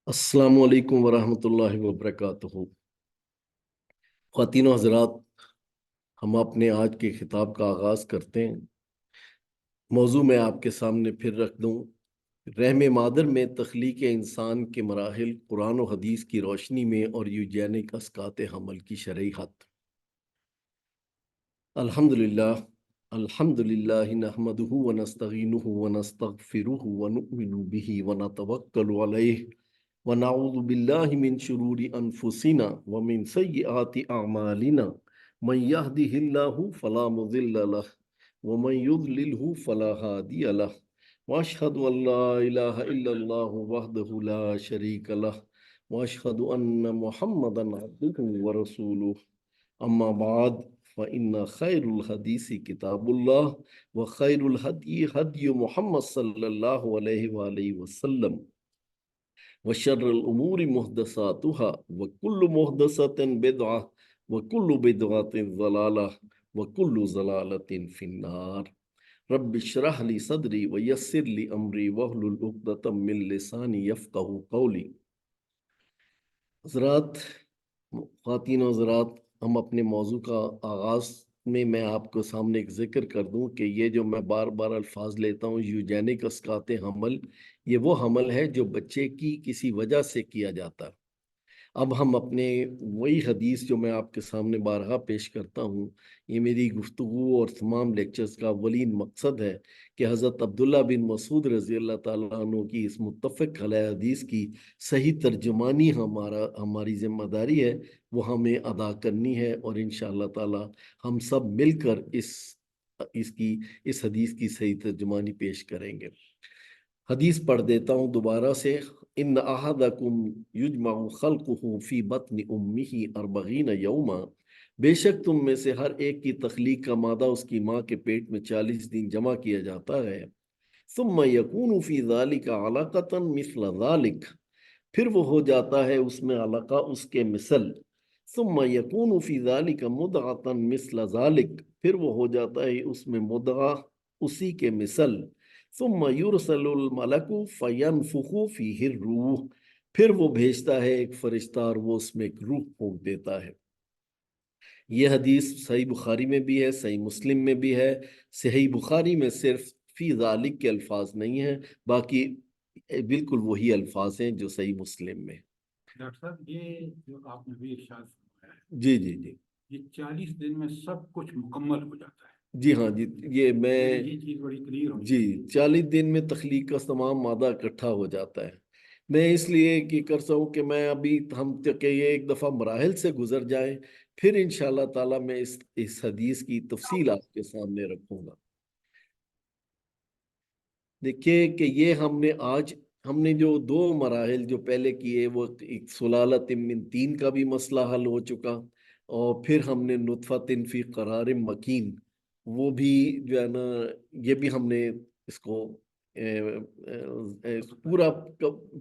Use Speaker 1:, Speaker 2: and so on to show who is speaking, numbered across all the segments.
Speaker 1: السلام علیکم ورحمۃ اللہ وبرکاتہ۔ خواتین و حضرات، ہم اپنے آج کے خطاب کا آغاز کرتے ہیں۔ موضوع میں آپ کے سامنے پھر رکھ دوں، رحم مادر میں تخلیق انسان کے مراحل قرآن و حدیث کی روشنی میں اور یوجینک اسقاط حمل کی شرعی حد۔ الحمدللہ نحمدہ ونستعینہ ونستغفرہ ونؤمن بہ ونتوکل علیہ ونعوذ باللہ من شرور انفسنا ومن سیئات اعمالنا من یہدہ اللہ فلا مضل لہ ومن یضللہ فلا ہادی لہ واشہد ان لا الہ الا اللہ وحدہ لا شریک لہ واشہد ان محمدا عبدہ ورسولہ اما بعد فإن خیر الحدیث کتاب اللہ وخیر الہدی ہدی محمد صلی اللہ علیہ وآلہ وسلم وشر الأمور محدثاتها وكل محدثة بدعة وكل بدعة ضلالة وكل ضلالة في النار رب اشرح لي صدري ويسر لي أمري واحلل عقدة من لساني يفقهوا قولي۔ حضرات، خواتین و حضرات، ہم اپنے موضوع کا آغاز میں آپ کو سامنے ایک ذکر کر دوں کہ یہ جو میں بار بار الفاظ لیتا ہوں، یوجینک اسقاط حمل، یہ وہ حمل ہے جو بچے کی کسی وجہ سے کیا جاتا ہے۔ اب ہم اپنے وہی حدیث جو میں آپ کے سامنے بارہا پیش کرتا ہوں، یہ میری گفتگو اور تمام لیکچرز کا اولین مقصد ہے کہ حضرت عبداللہ بن مسعود رضی اللہ تعالیٰ عنہ کی اس متفق علیہ حدیث کی صحیح ترجمانی ہماری ذمہ داری ہے، وہ ہمیں ادا کرنی ہے، اور انشاءاللہ تعالیٰ ہم سب مل کر اس حدیث کی صحیح ترجمانی پیش کریں گے۔ حدیث پڑھ دیتا ہوں دوبارہ سے۔ ان احدکم یجمع خلقہ فی بطن امہ 40 یوما، بے شک تم میں سے ہر ایک کی تخلیق کا مادہ اس کی ماں کے پیٹ میں 40 دن جمع کیا جاتا ہے۔ ثم یکون فی ذلک علقۃ مثل ذلک، پھر وہ ہو جاتا ہے اس میں علقہ اس کے مثل۔ ثم یکون فی ذلک مدغۃ مثل ذلک، پھر وہ ہو جاتا ہے اس میں مدغہ اسی کے مثل۔ ثم یرسل الملک فینفخ فیہ الروح، پھر وہ بھیجتا ہے ایک فرشتہ اور وہ اس میں ایک روح پھونک دیتا ہے۔ یہ حدیث صحیح بخاری میں بھی ہے، صحیح مسلم میں بھی ہے۔ صحیح بخاری میں صرف فی ذالک کے الفاظ نہیں ہیں، باقی بالکل وہی الفاظ ہیں جو صحیح مسلم میں۔
Speaker 2: ڈاکٹر صاحب، یہ جو آپ نے بھی ارشاد فرمایا ہے،
Speaker 1: جی جی جی
Speaker 2: یہ 40 دن میں سب کچھ مکمل ہو جاتا ہے۔
Speaker 1: جی ہاں جی، یہ میں
Speaker 2: یہ چیز بڑی کلیئر ہونی
Speaker 1: جی
Speaker 2: چاہیے۔
Speaker 1: 40 دن میں تخلیق کا تمام مادہ اکٹھا ہو جاتا ہے۔ میں اس لیے کہ کرتا ہوں کہ میں ابھی کہ یہ ایک دفعہ مراحل سے گزر جائیں، پھر انشاءاللہ تعالیٰ میں اس حدیث کی تفصیل آپ کے سامنے رکھوں گا۔ دیکھیے کہ یہ ہم نے جو 2 مراحل جو پہلے کیے، وہ ایک سلالۃ من طین کا بھی مسئلہ حل ہو چکا، اور پھر ہم نے نطفۃ فی قرار مکین، وہ بھی جو ہے نا، یہ بھی ہم نے اس کو پورا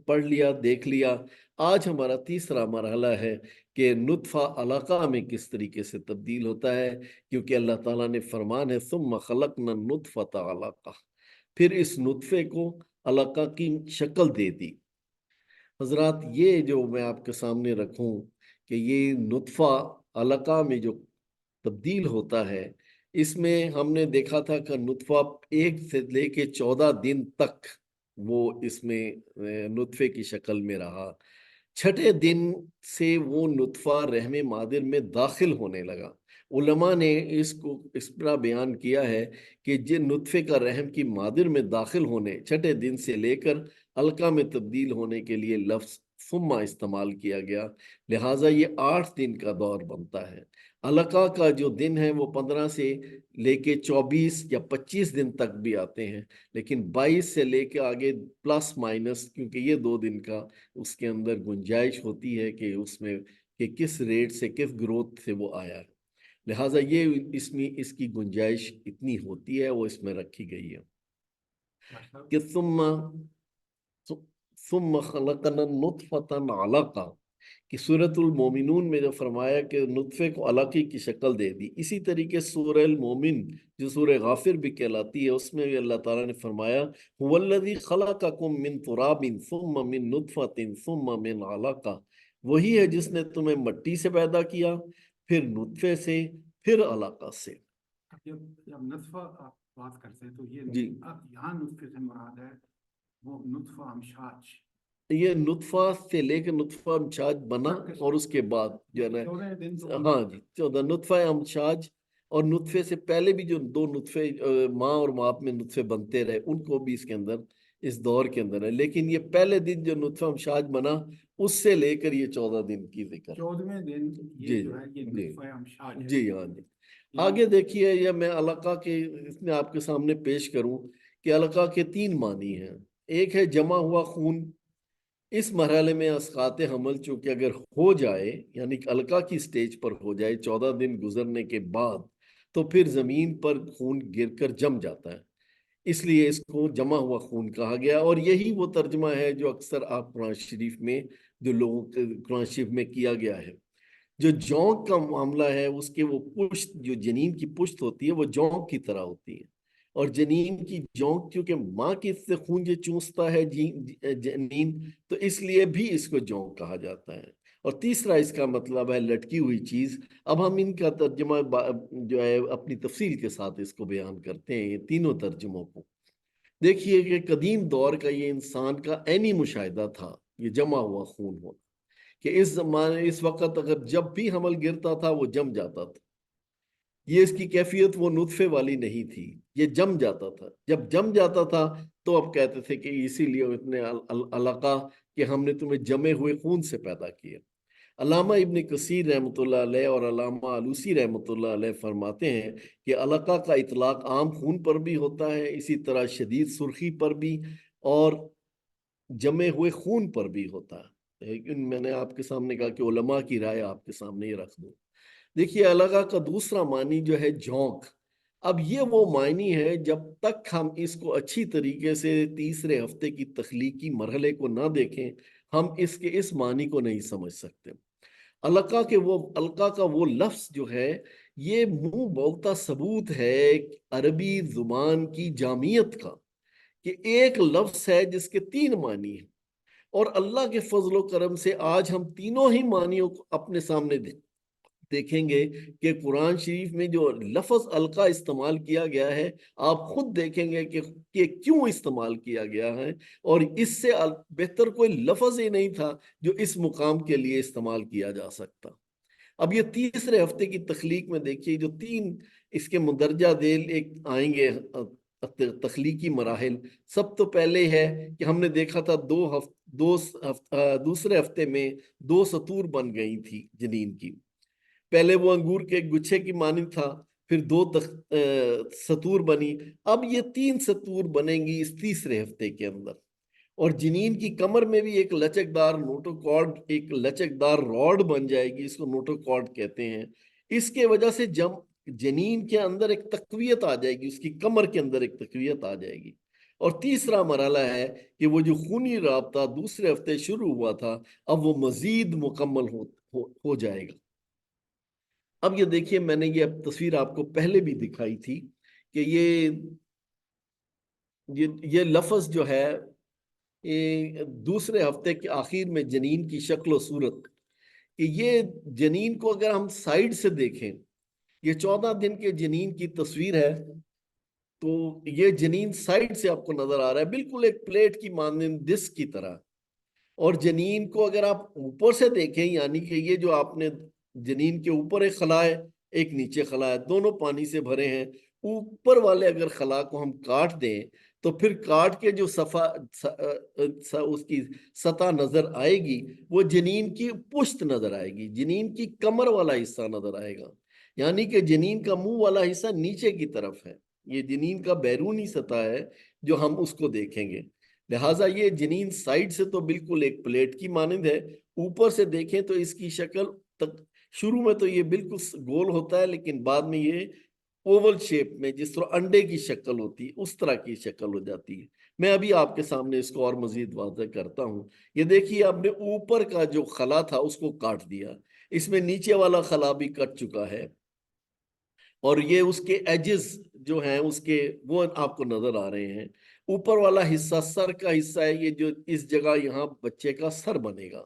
Speaker 1: پڑھ لیا، دیکھ لیا۔ آج ہمارا تیسرا مرحلہ ہے کہ نطفہ علقہ میں کس طریقے سے تبدیل ہوتا ہے، کیونکہ اللہ تعالیٰ نے فرمان ہے ثم خلقنا النطفۃ علقہ، پھر اس نطفے کو علقہ کی شکل دے دی۔ حضرات، یہ جو میں آپ کے سامنے رکھوں کہ یہ نطفہ علقہ میں جو تبدیل ہوتا ہے، اس میں ہم نے دیکھا تھا کہ نطفہ 1 سے لے کے 14 دن تک وہ اس میں نطفے کی شکل میں رہا۔ 6 دن سے وہ نطفہ رحم مادر میں داخل ہونے لگا۔ علماء نے اس طرح بیان کیا ہے کہ جن نطفے کا رحم کی مادر میں داخل ہونے 6 دن سے لے کر علقہ میں تبدیل ہونے کے لیے لفظ ثم استعمال کیا گیا، لہٰذا یہ 8 دن کا دور بنتا ہے۔ علقہ کا جو دن ہے وہ 15 سے لے کے 24 یا 25 دن تک بھی آتے ہیں، لیکن 22 سے لے کے آگے پلس مائنس، کیونکہ یہ 2 دن کا اس کے اندر گنجائش ہوتی ہے کہ اس میں کہ کس ریٹ سے، کس گروتھ سے وہ آیا ہے، لہٰذا یہ اس کی گنجائش اتنی ہوتی ہے، وہ اس میں رکھی گئی ہے کہ ثم خلقنا نطفة علقہ، کہ سورۃ المومنون میں جو فرمایا کہ نطفے کو علقے کی شکل دے دی، اسی طریقے سورہ المومن جو سورہ غافر بھی کہلاتی ہے اس میں بھی اللہ تعالیٰ نے فرمایا هو الذی خلقکم من تراب ثم من نطفۃ ثم من علقہ، وہی ہے جس نے تمہیں مٹی سے پیدا کیا، پھر نطفے سے، پھر علقہ سے۔
Speaker 2: جب نطفہ آپ بات کرتے ہیں تو یہ
Speaker 1: جی
Speaker 2: یہاں نطفے سے مراد ہے وہ نطفہ امشاج،
Speaker 1: یہ نطفہ سے لے کے نطفہ امشاج بنا اور اس کے بعد جو ہے نا
Speaker 2: 14 دن تو
Speaker 1: ہاں جی 14 نطفہ امشاج، اور نطفے سے پہلے بھی جو 2 نطفے ماں اور باپ میں نطفے بنتے رہے ان کو بھی اس کے اندر اس دور کے اندر ہے، لیکن یہ پہلے دن جو نطفہ امشاج بنا اس سے لے کر یہ 14 دن کی ذکر
Speaker 2: 14ویں دن
Speaker 1: جی
Speaker 2: یہ جو ہے یہ
Speaker 1: جی
Speaker 2: نطفہ امشاج ہے۔
Speaker 1: جی ہاں جی۔
Speaker 2: یہاں
Speaker 1: آگے دیکھیے یہ میں علقہ کے اس میں آپ کے سامنے پیش کروں کہ علقہ کے 3 معنی ہیں۔ ایک ہے جمع ہوا خون، اس مرحلے میں اسقاط حمل چونکہ اگر ہو جائے یعنی کہ علقہ کی سٹیج پر ہو جائے 14 دن گزرنے کے بعد تو پھر زمین پر خون گر کر جم جاتا ہے، اس لیے اس کو جمع ہوا خون کہا گیا، اور یہی وہ ترجمہ ہے جو اکثر آپ قرآن شریف میں جو لوگوں کے قرآن شریف میں کیا گیا ہے۔ جو جونک کا معاملہ ہے اس کے وہ پشت جو جنین کی پشت ہوتی ہے وہ جونک کی طرح ہوتی ہے، اور جنین کی جونک کیونکہ ماں کی سے خون جو چوستا ہے جنین تو اس لیے بھی اس کو جونک کہا جاتا ہے۔ اور تیسرا اس کا مطلب ہے لٹکی ہوئی چیز۔ اب ہم ان کا ترجمہ جو ہے اپنی تفصیل کے ساتھ اس کو بیان کرتے ہیں، یہ تینوں ترجموں کو دیکھیے کہ قدیم دور کا یہ انسان کا عینی مشاہدہ تھا، یہ جمع ہوا خون ہونا، کہ اس زمانے اس وقت اگر جب بھی حمل گرتا تھا وہ جم جاتا تھا، یہ اس کی کیفیت وہ نطفے والی نہیں تھی، یہ جم جاتا تھا، جب جم جاتا تھا تو اب کہتے تھے کہ اسی لیے اتنے علقہ کہ ہم نے تمہیں جمے ہوئے خون سے پیدا کیا۔ علامہ ابن کثیر رحمۃ اللہ علیہ اور علامہ علوسی رحمۃ اللہ علیہ فرماتے ہیں کہ علقہ کا اطلاق عام خون پر بھی ہوتا ہے، اسی طرح شدید سرخی پر بھی اور جمے ہوئے خون پر بھی ہوتا ہے، لیکن میں نے آپ کے سامنے کہا کہ علماء کی رائے آپ کے سامنے یہ رکھ دوں۔ دیکھیے علقہ کا دوسرا معنی جو ہے جھونک، اب یہ وہ معنی ہے جب تک ہم اس کو اچھی طریقے سے تیسرے ہفتے کی تخلیقی مرحلے کو نہ دیکھیں ہم اس کے اس معنی کو نہیں سمجھ سکتے۔ علقہ کا وہ لفظ جو ہے یہ منہ بولتا ثبوت ہے عربی زبان کی جامعیت کا، کہ ایک لفظ ہے جس کے 3 معنی ہیں، اور اللہ کے فضل و کرم سے آج ہم تینوں ہی معنیوں کو اپنے سامنے دیکھیں گے کہ قرآن شریف میں جو لفظ علقہ استعمال کیا گیا ہے آپ خود دیکھیں گے کہ کیوں استعمال کیا گیا ہے، اور اس سے بہتر کوئی لفظ ہی نہیں تھا جو اس مقام کے لیے استعمال کیا جا سکتا۔ اب یہ تیسرے ہفتے کی تخلیق میں دیکھیے جو 3 اس کے مندرجہ ذیل ایک آئیں گے تخلیقی مراحل۔ سب تو پہلے ہے کہ ہم نے دیکھا تھا دوسرے ہفتے میں 2 سطور بن گئی تھی جنین کی، پہلے وہ انگور کے گچھے کی مانند تھا، پھر 2 سطور بنی، اب یہ 3 سطور بنیں گی اس تیسرے ہفتے کے اندر، اور جنین کی کمر میں بھی ایک لچکدار نوٹوکارڈ ایک لچکدار راڈ بن جائے گی، اس کو نوٹوکارڈ کہتے ہیں۔ اس کے وجہ سے جنین کے اندر ایک تقویت آ جائے گی، اس کی کمر کے اندر ایک تقویت آ جائے گی، اور تیسرا مرحلہ ہے کہ وہ جو خونی رابطہ دوسرے ہفتے شروع ہوا تھا اب وہ مزید مکمل ہو جائے گا۔ اب یہ دیکھیے میں نے یہ تصویر آپ کو پہلے بھی دکھائی تھی کہ یہ لفظ جو ہے دوسرے ہفتے کے آخر میں جنین کی شکل و صورت، کہ یہ جنین کو اگر ہم سائیڈ سے دیکھیں، یہ 14 دن کے جنین کی تصویر ہے، تو یہ جنین سائیڈ سے آپ کو نظر آ رہا ہے بالکل ایک پلیٹ کی مانند ڈسک کی طرح، اور جنین کو اگر آپ اوپر سے دیکھیں یعنی کہ یہ جو آپ نے جنین کے اوپر ایک خلا ہے ایک نیچے خلا ہے، دونوں پانی سے بھرے ہیں، اوپر والے اگر خلا کو ہم کاٹ دیں تو پھر کاٹ کے جو اس کی سطح نظر آئے گی وہ جنین کی پشت نظر آئے گی، جنین کی کمر والا حصہ نظر آئے گا، یعنی کہ جنین کا منہ والا حصہ نیچے کی طرف ہے، یہ جنین کا بیرونی سطح ہے جو ہم اس کو دیکھیں گے۔ لہٰذا یہ جنین سائیڈ سے تو بالکل ایک پلیٹ کی مانند ہے، اوپر سے دیکھیں تو اس کی شکل شروع میں تو یہ بالکل گول ہوتا ہے لیکن بعد میں یہ اوول شیپ میں جس طرح انڈے کی شکل ہوتی ہے اس طرح کی شکل ہو جاتی ہے، میں ابھی آپ کے سامنے اس کو اور مزید واضح کرتا ہوں. یہ دیکھیے آپ نے اوپر کا جو خلا تھا اس کو کاٹ دیا، اس میں نیچے والا خلا بھی کٹ چکا ہے، اور یہ اس کے ایجز جو ہیں اس کے وہ آپ کو نظر آ رہے ہیں. اوپر والا حصہ سر کا حصہ ہے، یہ جو اس جگہ یہاں بچے کا سر بنے گا،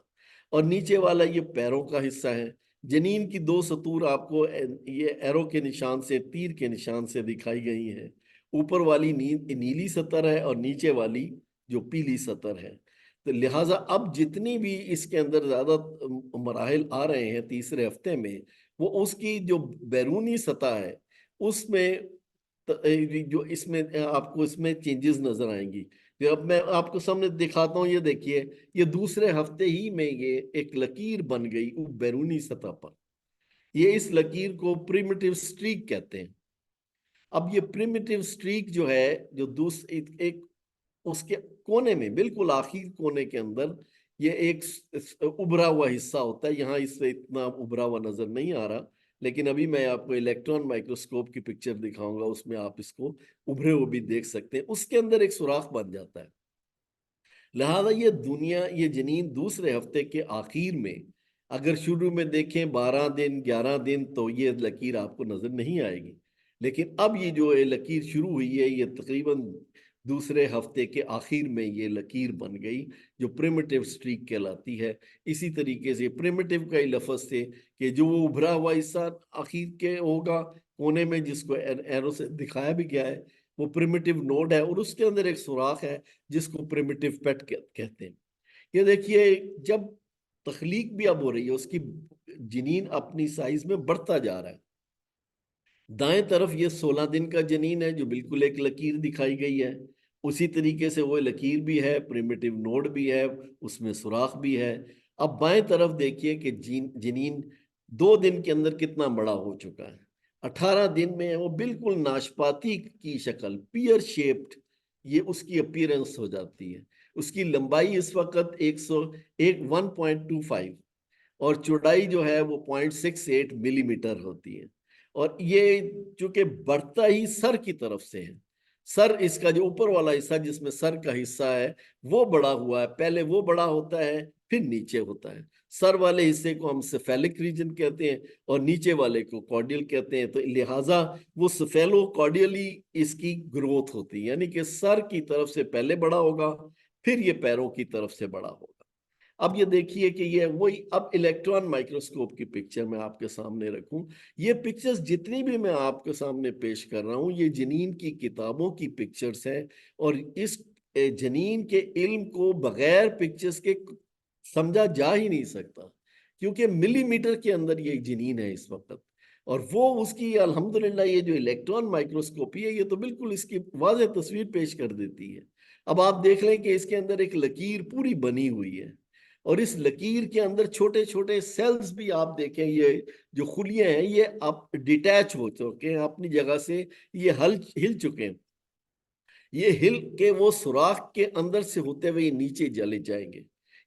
Speaker 1: اور نیچے والا یہ پیروں کا حصہ ہے. جنین کی دو سطور آپ کو یہ ایرو کے نشان سے، تیر کے نشان سے دکھائی گئی ہیں. اوپر والی نیلی سطر ہے اور نیچے والی جو پیلی سطر ہے. تو لہٰذا اب جتنی بھی اس کے اندر زیادہ مراحل آ رہے ہیں تیسرے ہفتے میں، وہ اس کی جو بیرونی سطح ہے اس میں جو اس میں آپ کو اس میں چینجز نظر آئیں گی. اب میں آپ کو سامنے دکھاتا ہوں، یہ دیکھیے یہ دوسرے ہفتے ہی میں یہ ایک لکیر بن گئی بیرونی سطح پر. یہ اس لکیر کو پریمیٹیو سٹریک کہتے ہیں. اب یہ پریمیٹیو سٹریک جو ہے، جو ایک اس کے کونے میں بالکل آخر کونے کے اندر یہ ایک ابھرا ہوا حصہ ہوتا ہے. یہاں اس سے اتنا ابھرا ہوا نظر نہیں آ رہا، لیکن ابھی میں آپ کو الیکٹران مائکروسکوپ کی پکچر دکھاؤں گا، اس میں آپ اس کو ابھرے ہوئے بھی دیکھ سکتے ہیں. اس کے اندر ایک سوراخ بن جاتا ہے. لہذا یہ جنین دوسرے ہفتے کے آخر میں اگر شروع میں دیکھیں 12 دن 11 دن تو یہ لکیر آپ کو نظر نہیں آئے گی، لیکن اب یہ جو لکیر شروع ہوئی ہے یہ تقریباً دوسرے ہفتے کے آخر میں یہ لکیر بن گئی جو پریمیٹیو سٹریک کہلاتی ہے. اسی طریقے سے پریمیٹیو کا ہی لفظ سے کہ جو وہ ابھرا ہوا حصہ آخر کے ہوگا کونے میں جس کو ایرو سے دکھایا بھی گیا ہے، وہ پریمیٹیو نوڈ ہے، اور اس کے اندر ایک سوراخ ہے جس کو پریمیٹیو پیٹ کہتے ہیں. یہ دیکھیے جب تخلیق بھی اب ہو رہی ہے، اس کی جنین اپنی سائز میں بڑھتا جا رہا ہے. دائیں طرف یہ 16 دن کا جنین ہے جو بالکل ایک لکیر دکھائی گئی ہے. اسی طریقے سے وہ لکیر بھی ہے، پریمیٹیو نوڈ بھی ہے، اس میں سوراخ بھی ہے. اب بائیں طرف دیکھیے کہ جنین 2 دن کے اندر کتنا بڑا ہو چکا ہے. 18 دن میں وہ بالکل ناشپاتی کی شکل، پیئر شیپڈ، یہ اس کی اپیرنس ہو جاتی ہے. اس کی لمبائی اس وقت 1.25 اور چوڑائی جو ہے وہ 0.68 ملی میٹر ہوتی ہے. اور یہ چونکہ بڑھتا ہی سر کی طرف سے ہے، سر اس کا جو اوپر والا حصہ جس میں سر کا حصہ ہے وہ بڑا ہوا ہے. پہلے وہ بڑا ہوتا ہے پھر نیچے ہوتا ہے. سر والے حصے کو ہم سفیلک ریجن کہتے ہیں اور نیچے والے کو کارڈیل کہتے ہیں. تو لہٰذا وہ سفیلو کارڈیلی اس کی گروتھ ہوتی ہے، یعنی کہ سر کی طرف سے پہلے بڑا ہوگا پھر یہ پیروں کی طرف سے بڑا ہوگا. اب یہ دیکھیے کہ یہ وہی اب الیکٹران مائکروسکوپ کی پکچر میں آپ کے سامنے رکھوں. یہ پکچرز جتنی بھی میں آپ کے سامنے پیش کر رہا ہوں یہ جنین کی کتابوں کی پکچرز ہیں، اور اس جنین کے علم کو بغیر پکچرز کے سمجھا جا ہی نہیں سکتا، کیونکہ ملی میٹر کے اندر یہ جنین ہے اس وقت. اور وہ اس کی الحمدللہ یہ جو الیکٹران مائکروسکوپی ہے یہ تو بالکل اس کی واضح تصویر پیش کر دیتی ہے. اب آپ دیکھ لیں کہ اس کے اندر ایک لکیر پوری بنی ہوئی ہے، اور اس لکیر کے اندر چھوٹے چھوٹے سیلز بھی آپ دیکھیں، یہ جو خلیے ہیں یہ اب ڈیٹیچ ہو چکے ہیں اپنی جگہ سے، یہ ہل چکے ہیں. یہ ہل کے وہ سوراخ کے اندر سے ہوتے ہوئے نیچے چلے جائیں گے.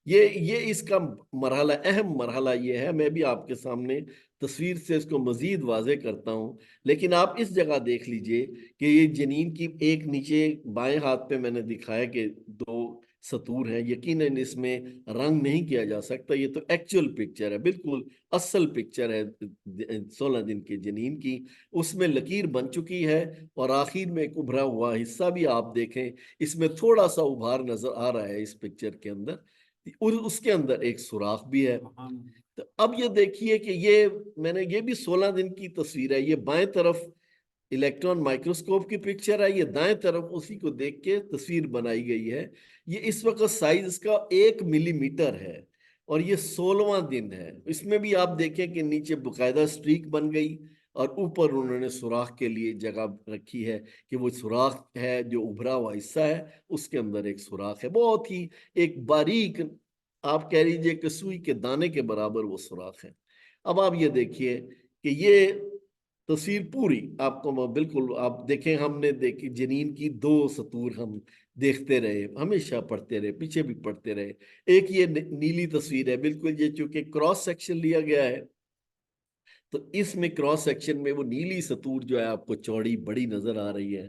Speaker 1: یہ اس کا مرحلہ، اہم مرحلہ یہ ہے. میں بھی آپ کے سامنے تصویر سے اس کو مزید واضح کرتا ہوں، لیکن آپ اس جگہ دیکھ لیجئے کہ یہ جنین کی ایک نیچے بائیں ہاتھ پہ میں نے دکھایا کہ 2 سطور ہیں. یقیناً اس میں رنگ نہیں کیا جا سکتا، یہ تو ایکچول پکچر ہے، بالکل اصل پکچر ہے 16 دن کے جنین کی. اس میں لکیر بن چکی ہے، اور آخر میں ایک ابھرا ہوا حصہ بھی آپ دیکھیں، اس میں تھوڑا سا ابھار نظر آ رہا ہے اس پکچر کے اندر، اور اس کے اندر ایک سوراخ بھی ہے. تو اب یہ دیکھیے کہ یہ میں نے یہ بھی 16 دن کی تصویر ہے. یہ بائیں طرف الیکٹران مائکروسکوپ کی پکچر ہے، یہ دائیں طرف اسی کو دیکھ کے تصویر بنائی گئی ہے. یہ اس وقت سائز اس کا 1 ملی میٹر ہے، اور یہ 16واں دن ہے. اس میں بھی آپ دیکھیں کہ نیچے باقاعدہ سٹریک بن گئی، اور اوپر انہوں نے سوراخ کے لیے جگہ رکھی ہے کہ وہ سوراخ ہے جو ابھرا ہوا حصہ ہے اس کے اندر ایک سوراخ ہے، بہت ہی ایک باریک، آپ کہہ لیجئے کہ سوئی کے دانے کے برابر وہ سوراخ ہے. اب آپ یہ دیکھیے کہ یہ تصویر پوری آپ کو بالکل آپ دیکھیں، ہم نے دیکھی جنین کی 2 سطور ہم دیکھتے رہے، ہمیشہ پڑھتے رہے، پیچھے بھی پڑھتے رہے. ایک یہ نیلی تصویر ہے، بالکل یہ چونکہ کراس سیکشن لیا گیا ہے تو اس میں کراس سیکشن میں وہ نیلی سطور جو ہے آپ کو چوڑی بڑی نظر آ رہی ہے.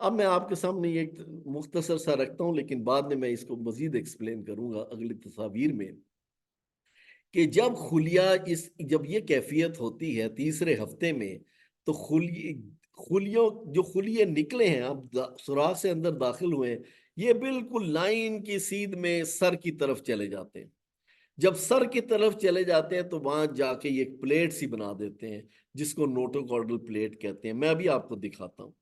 Speaker 1: اب میں آپ کے سامنے یہ ایک مختصر سا رکھتا ہوں، لیکن بعد میں اس کو مزید ایکسپلین کروں گا اگلی تصاویر میں، کہ جب یہ کیفیت ہوتی ہے تیسرے ہفتے میں، تو جو خلیے نکلے ہیں، اب سوراخ سے اندر داخل ہوئے ہیں، یہ بالکل لائن کی سیدھ میں سر کی طرف چلے جاتے ہیں۔ جب سر کی طرف چلے جاتے ہیں تو وہاں جا کے یہ ایک پلیٹ سی بنا دیتے ہیں، جس کو نوٹوکارڈل پلیٹ کہتے ہیں۔ میں ابھی آپ کو دکھاتا ہوں۔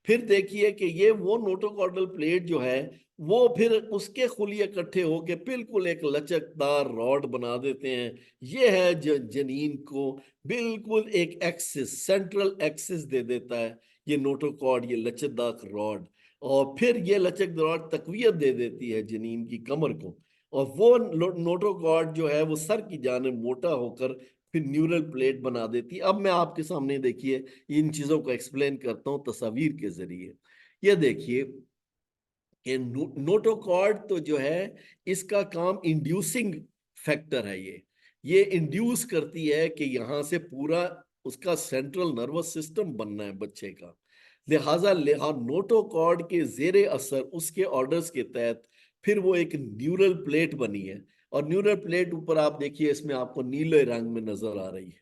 Speaker 1: پھر دیکھیے کہ یہ وہ نوٹوکارڈل پلیٹ جو ہے، وہ پھر اس کے خلیے اکٹھے ہو کے بالکل ایک لچکدار راڈ بنا دیتے ہیں۔ یہ ہے جو جنین کو بالکل ایک ایکسس، سینٹرل ایکسس دے دیتا ہے یہ نوٹوکارڈ، یہ لچکدار راڈ، اور پھر یہ لچکدار راڈ تقویت دے دیتی ہے جنین کی کمر کو، اور وہ نوٹوکارڈ جو ہے وہ سر کی جانب موٹا ہو کر پھر نیورل پلیٹ بنا دیتی ہے۔ اب میں آپ کے سامنے دیکھیے ان چیزوں کو ایکسپلین کرتا ہوں تصاویر کے ذریعے۔ یہ دیکھیے کہ نوٹوکارڈ تو جو ہے، اس کا کام انڈیوسنگ فیکٹر ہے، یہ انڈیوس کرتی ہے کہ یہاں سے پورا اس کا سینٹرل نروس سسٹم بننا ہے بچے کا، لہٰذا نوٹوکارڈ کے زیر اثر اس کے آرڈرز کے تحت پھر وہ ایک نیورل پلیٹ بنی ہے، اور نیورل پلیٹ اوپر آپ دیکھیے اس میں آپ کو نیلے رنگ میں نظر آ رہی ہے،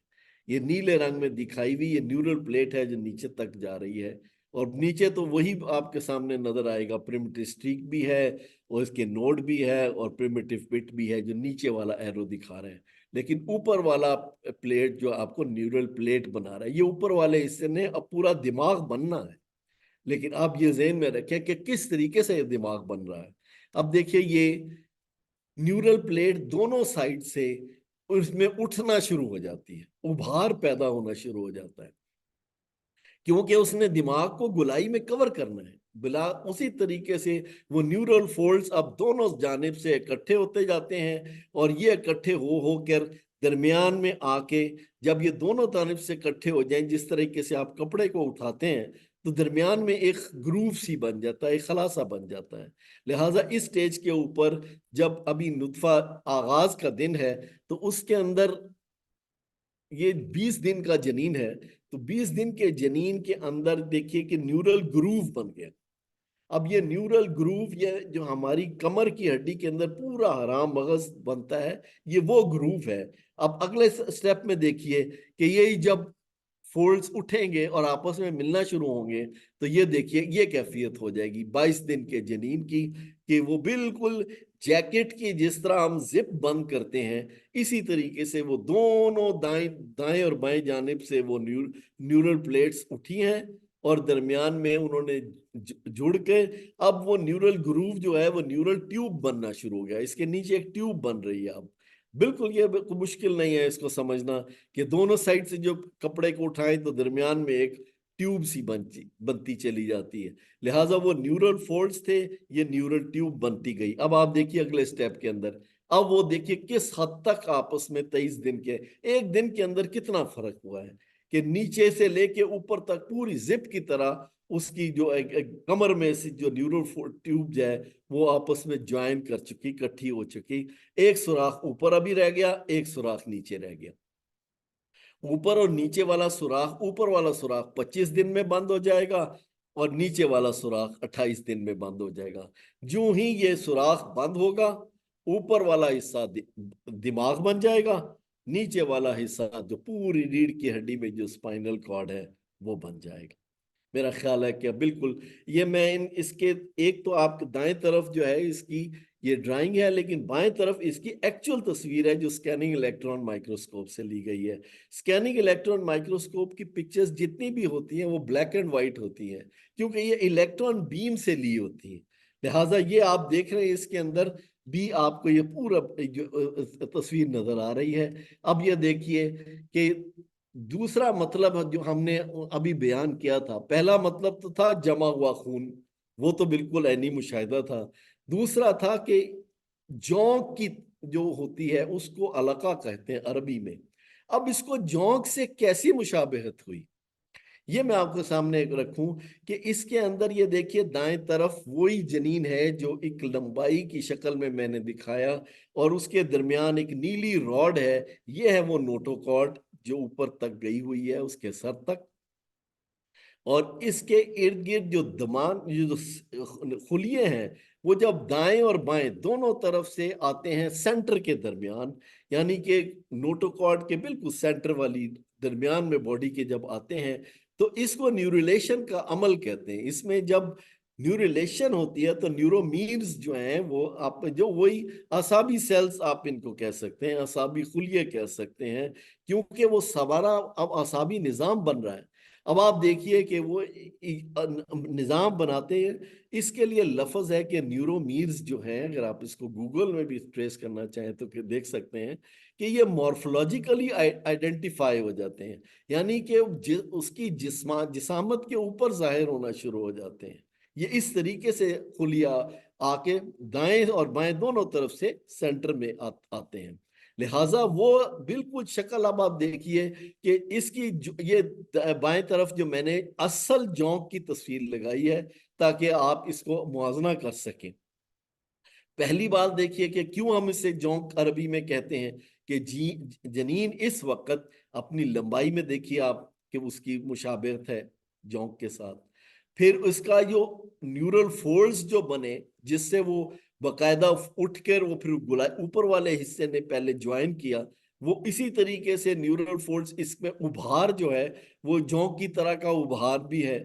Speaker 1: یہ نیلے رنگ میں دکھائی ہوئی یہ نیورل پلیٹ ہے جو نیچے تک جا رہی ہے، اور نیچے تو وہی آپ کے سامنے نظر آئے گا، پریمیٹیو اسٹریک بھی ہے اور اس کے نوڈ بھی ہے اور پریمیٹیو بٹ بھی ہے جو نیچے والا ایرو دکھا رہے ہیں، لیکن اوپر والا پلیٹ جو آپ کو نیورل پلیٹ بنا رہا ہے، یہ اوپر والے حصے نے اب پورا دماغ بننا ہے، لیکن آپ یہ ذہن میں رکھیں کہ کس طریقے سے یہ دماغ بن رہا ہے۔ اب دیکھیے یہ نیورل پلیٹ دونوں سائڈ سے اس میں اٹھنا شروع ہو جاتی ہے، ابھار پیدا ہونا شروع ہو جاتا ہے، کیونکہ اس نے دماغ کو گولائی میں کور کرنا ہے۔ بلا اسی طریقے سے وہ نیورل فولڈز اب دونوں جانب سے اکٹھے ہوتے جاتے ہیں، اور یہ اکٹھے ہو کر درمیان میں آ کے جب یہ دونوں جانب سے اکٹھے ہو جائیں، جس طریقے سے آپ کپڑے کو اٹھاتے ہیں تو درمیان میں ایک گروو سی بن جاتا ہے، ایک خلاصہ بن جاتا ہے۔ لہٰذا اس سٹیج کے اوپر جب ابھی نطفہ آغاز کا دن ہے تو اس کے اندر یہ 20 دن کا جنین ہے، تو 20 دن کے جنین کے اندر دیکھیے کہ نیورل گروو بن گیا۔ اب یہ نیورل گروو، یہ جو ہماری کمر کی ہڈی کے اندر پورا حرام مغز بنتا ہے، یہ وہ گروو ہے۔ اب اگلے سٹیپ میں دیکھیے کہ یہ جب فولڈز اٹھیں گے اور آپس میں ملنا شروع ہوں گے تو یہ دیکھیے یہ کیفیت ہو جائے گی 22 دن کے جنین کی، کہ وہ بالکل جیکٹ کی جس طرح ہم زپ بند کرتے ہیں، اسی طریقے سے وہ دونوں دائیں اور بائیں جانب سے وہ نیورل پلیٹس اٹھی ہیں، اور درمیان میں انہوں نے جڑ کے اب وہ نیورل گروو جو ہے وہ نیورل ٹیوب بننا شروع ہو گیا، اس کے نیچے ایک ٹیوب بن رہی ہے۔ اب بالکل یہ مشکل نہیں ہے اس کو سمجھنا کہ دونوں سائڈ سے جو کپڑے کو اٹھائیں تو درمیان میں ایک ٹیوب سی بنتی چلی جاتی ہے، لہٰذا وہ نیورل فولڈز تھے، یہ نیورل ٹیوب بنتی گئی۔ اب آپ دیکھیے اگلے سٹیپ کے اندر، اب وہ دیکھیے کس حد تک آپس میں 23 دن کے ایک دن کے اندر کتنا فرق ہوا ہے، کہ نیچے سے لے کے اوپر تک پوری زپ کی طرح اس کی جو کمر میں سے جو نیورل ٹیوب جو ہے وہ آپس میں جوائن کر چکی، اکٹھی ہو چکی، ایک سوراخ اوپر ابھی رہ گیا، ایک سوراخ نیچے رہ گیا۔ اوپر اور نیچے والا سوراخ، اوپر والا سوراخ 25 دن میں بند ہو جائے گا، اور نیچے والا سوراخ 28 دن میں بند ہو جائے گا۔ جو ہی یہ سوراخ بند ہوگا، اوپر والا حصہ دماغ بن جائے گا، نیچے والا حصہ جو پوری ریڑھ کی ہڈی میں جو اسپائنل کارڈ ہے وہ بن جائے گا۔ میرا خیال ہے کہ بالکل یہ میں اس کے ایک تو آپ دائیں طرف جو ہے اس کی یہ ڈرائنگ ہے، لیکن بائیں طرف اس کی ایکچول تصویر ہے جو سکیننگ الیکٹران مائکروسکوپ سے لی گئی ہے۔ سکیننگ الیکٹران مائکروسکوپ کی پکچرز جتنی بھی ہوتی ہیں وہ بلیک اینڈ وائٹ ہوتی ہیں، کیونکہ یہ الیکٹران بیم سے لی ہوتی ہیں، لہٰذا یہ آپ دیکھ رہے ہیں اس کے اندر بھی آپ کو یہ پورا تصویر نظر آ رہی ہے۔ اب یہ دیکھیے کہ دوسرا مطلب جو ہم نے ابھی بیان کیا تھا، پہلا مطلب تو تھا جمع ہوا خون، وہ تو بالکل عینی مشاہدہ تھا۔ دوسرا تھا کہ جونک کی جو ہوتی ہے اس کو علقہ کہتے ہیں عربی میں۔ اب اس کو جونک سے کیسی مشابہت ہوئی، یہ میں آپ کے سامنے رکھوں کہ اس کے اندر یہ دیکھیے دائیں طرف وہی جنین ہے جو ایک لمبائی کی شکل میں نے دکھایا، اور اس کے درمیان ایک نیلی راڈ ہے، یہ ہے وہ نوٹوکارڈ جو اوپر تک گئی ہوئی ہے اس کے سر تک، اور اس کے ارد گرد جو دمان جو خلیے ہیں وہ جب دائیں اور بائیں دونوں طرف سے آتے ہیں سینٹر کے درمیان، یعنی کہ نوٹوکارڈ کے بالکل سینٹر والی درمیان میں باڈی کے جب آتے ہیں تو اس کو نیوریلیشن کا عمل کہتے ہیں۔ اس میں جب نیوریلیشن ہوتی ہے تو نیورومینز جو ہیں وہ آپ جو وہی اعصابی سیلز آپ ان کو کہہ سکتے ہیں، اعصابی خلیے کہہ سکتے ہیں، کیونکہ وہ سوارا اب اعصابی نظام بن رہا ہے۔ اب آپ دیکھیے کہ وہ نظام بناتے ہیں، اس کے لیے لفظ ہے کہ نیورومینز جو ہیں، اگر آپ اس کو گوگل میں بھی ٹریس کرنا چاہیں تو دیکھ سکتے ہیں کہ یہ مورفولوجیکلی آئیڈینٹیفائی ہو جاتے ہیں، یعنی کہ اس کی جسامت کے اوپر ظاہر ہونا شروع ہو جاتے ہیں۔ یہ اس طریقے سے خلیہ آ کے دائیں اور بائیں دونوں طرف سے سینٹر میں آتے ہیں، لہٰذا وہ بالکل شکل اب آپ دیکھیے کہ اس کی یہ بائیں طرف جو میں نے اصل جونک کی تصویر لگائی ہے تاکہ آپ اس کو موازنہ کر سکیں۔ پہلی بات دیکھیے کہ کیوں ہم اسے جونک عربی میں کہتے ہیں کہ جنین اس وقت اپنی لمبائی میں دیکھیے آپ کہ اس کی مشابہت ہے جونک کے ساتھ، پھر اس کا جو نیورل فولڈز جو بنے جس سے وہ باقاعدہ اٹھ کر وہ پھر اوپر والے حصے نے پہلے جوائن کیا، وہ اسی طریقے سے نیورل فولڈز اس میں ابھار جو ہے وہ جونک کی طرح کا ابھار بھی ہے۔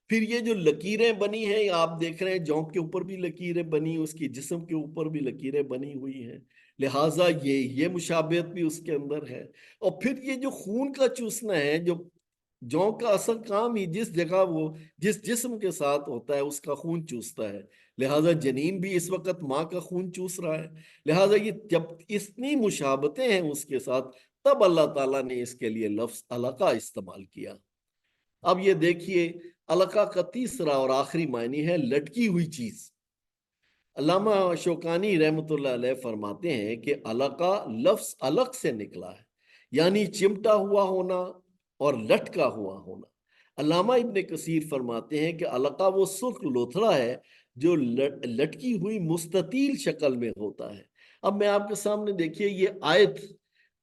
Speaker 1: پھر یہ جو لکیریں بنی ہیں آپ دیکھ رہے ہیں جونک کے اوپر بھی لکیریں بنی، اس کی جسم کے اوپر بھی لکیریں بنی ہوئی ہیں، لہٰذا یہ مشابہت بھی اس کے اندر ہے۔ اور پھر یہ جو خون کا چوسنا ہے، جو جونک کا اصل کام ہی جس جگہ وہ جس جسم کے ساتھ ہوتا ہے اس کا خون چوستا ہے، لہٰذا جنین بھی اس وقت ماں کا خون چوس رہا ہے، لہٰذا یہ جب اتنی مشابہتیں ہیں اس کے ساتھ تب اللہ تعالیٰ نے اس کے لیے لفظ علقہ استعمال کیا۔ اب یہ دیکھیے علقہ کا تیسرا اور آخری معنی ہے لٹکی ہوئی چیز۔ علامہ شوکانی رحمۃ اللہ علیہ فرماتے ہیں کہ علقہ لفظ علق سے نکلا ہے، یعنی چمٹا ہوا ہونا اور لٹکا ہوا ہونا۔ علامہ ابن کثیر فرماتے ہیں کہ علقہ وہ سرخ لوتھڑا ہے جو لٹکی ہوئی مستطیل شکل میں ہوتا ہے۔ اب میں آپ کے سامنے دیکھیے یہ آیت،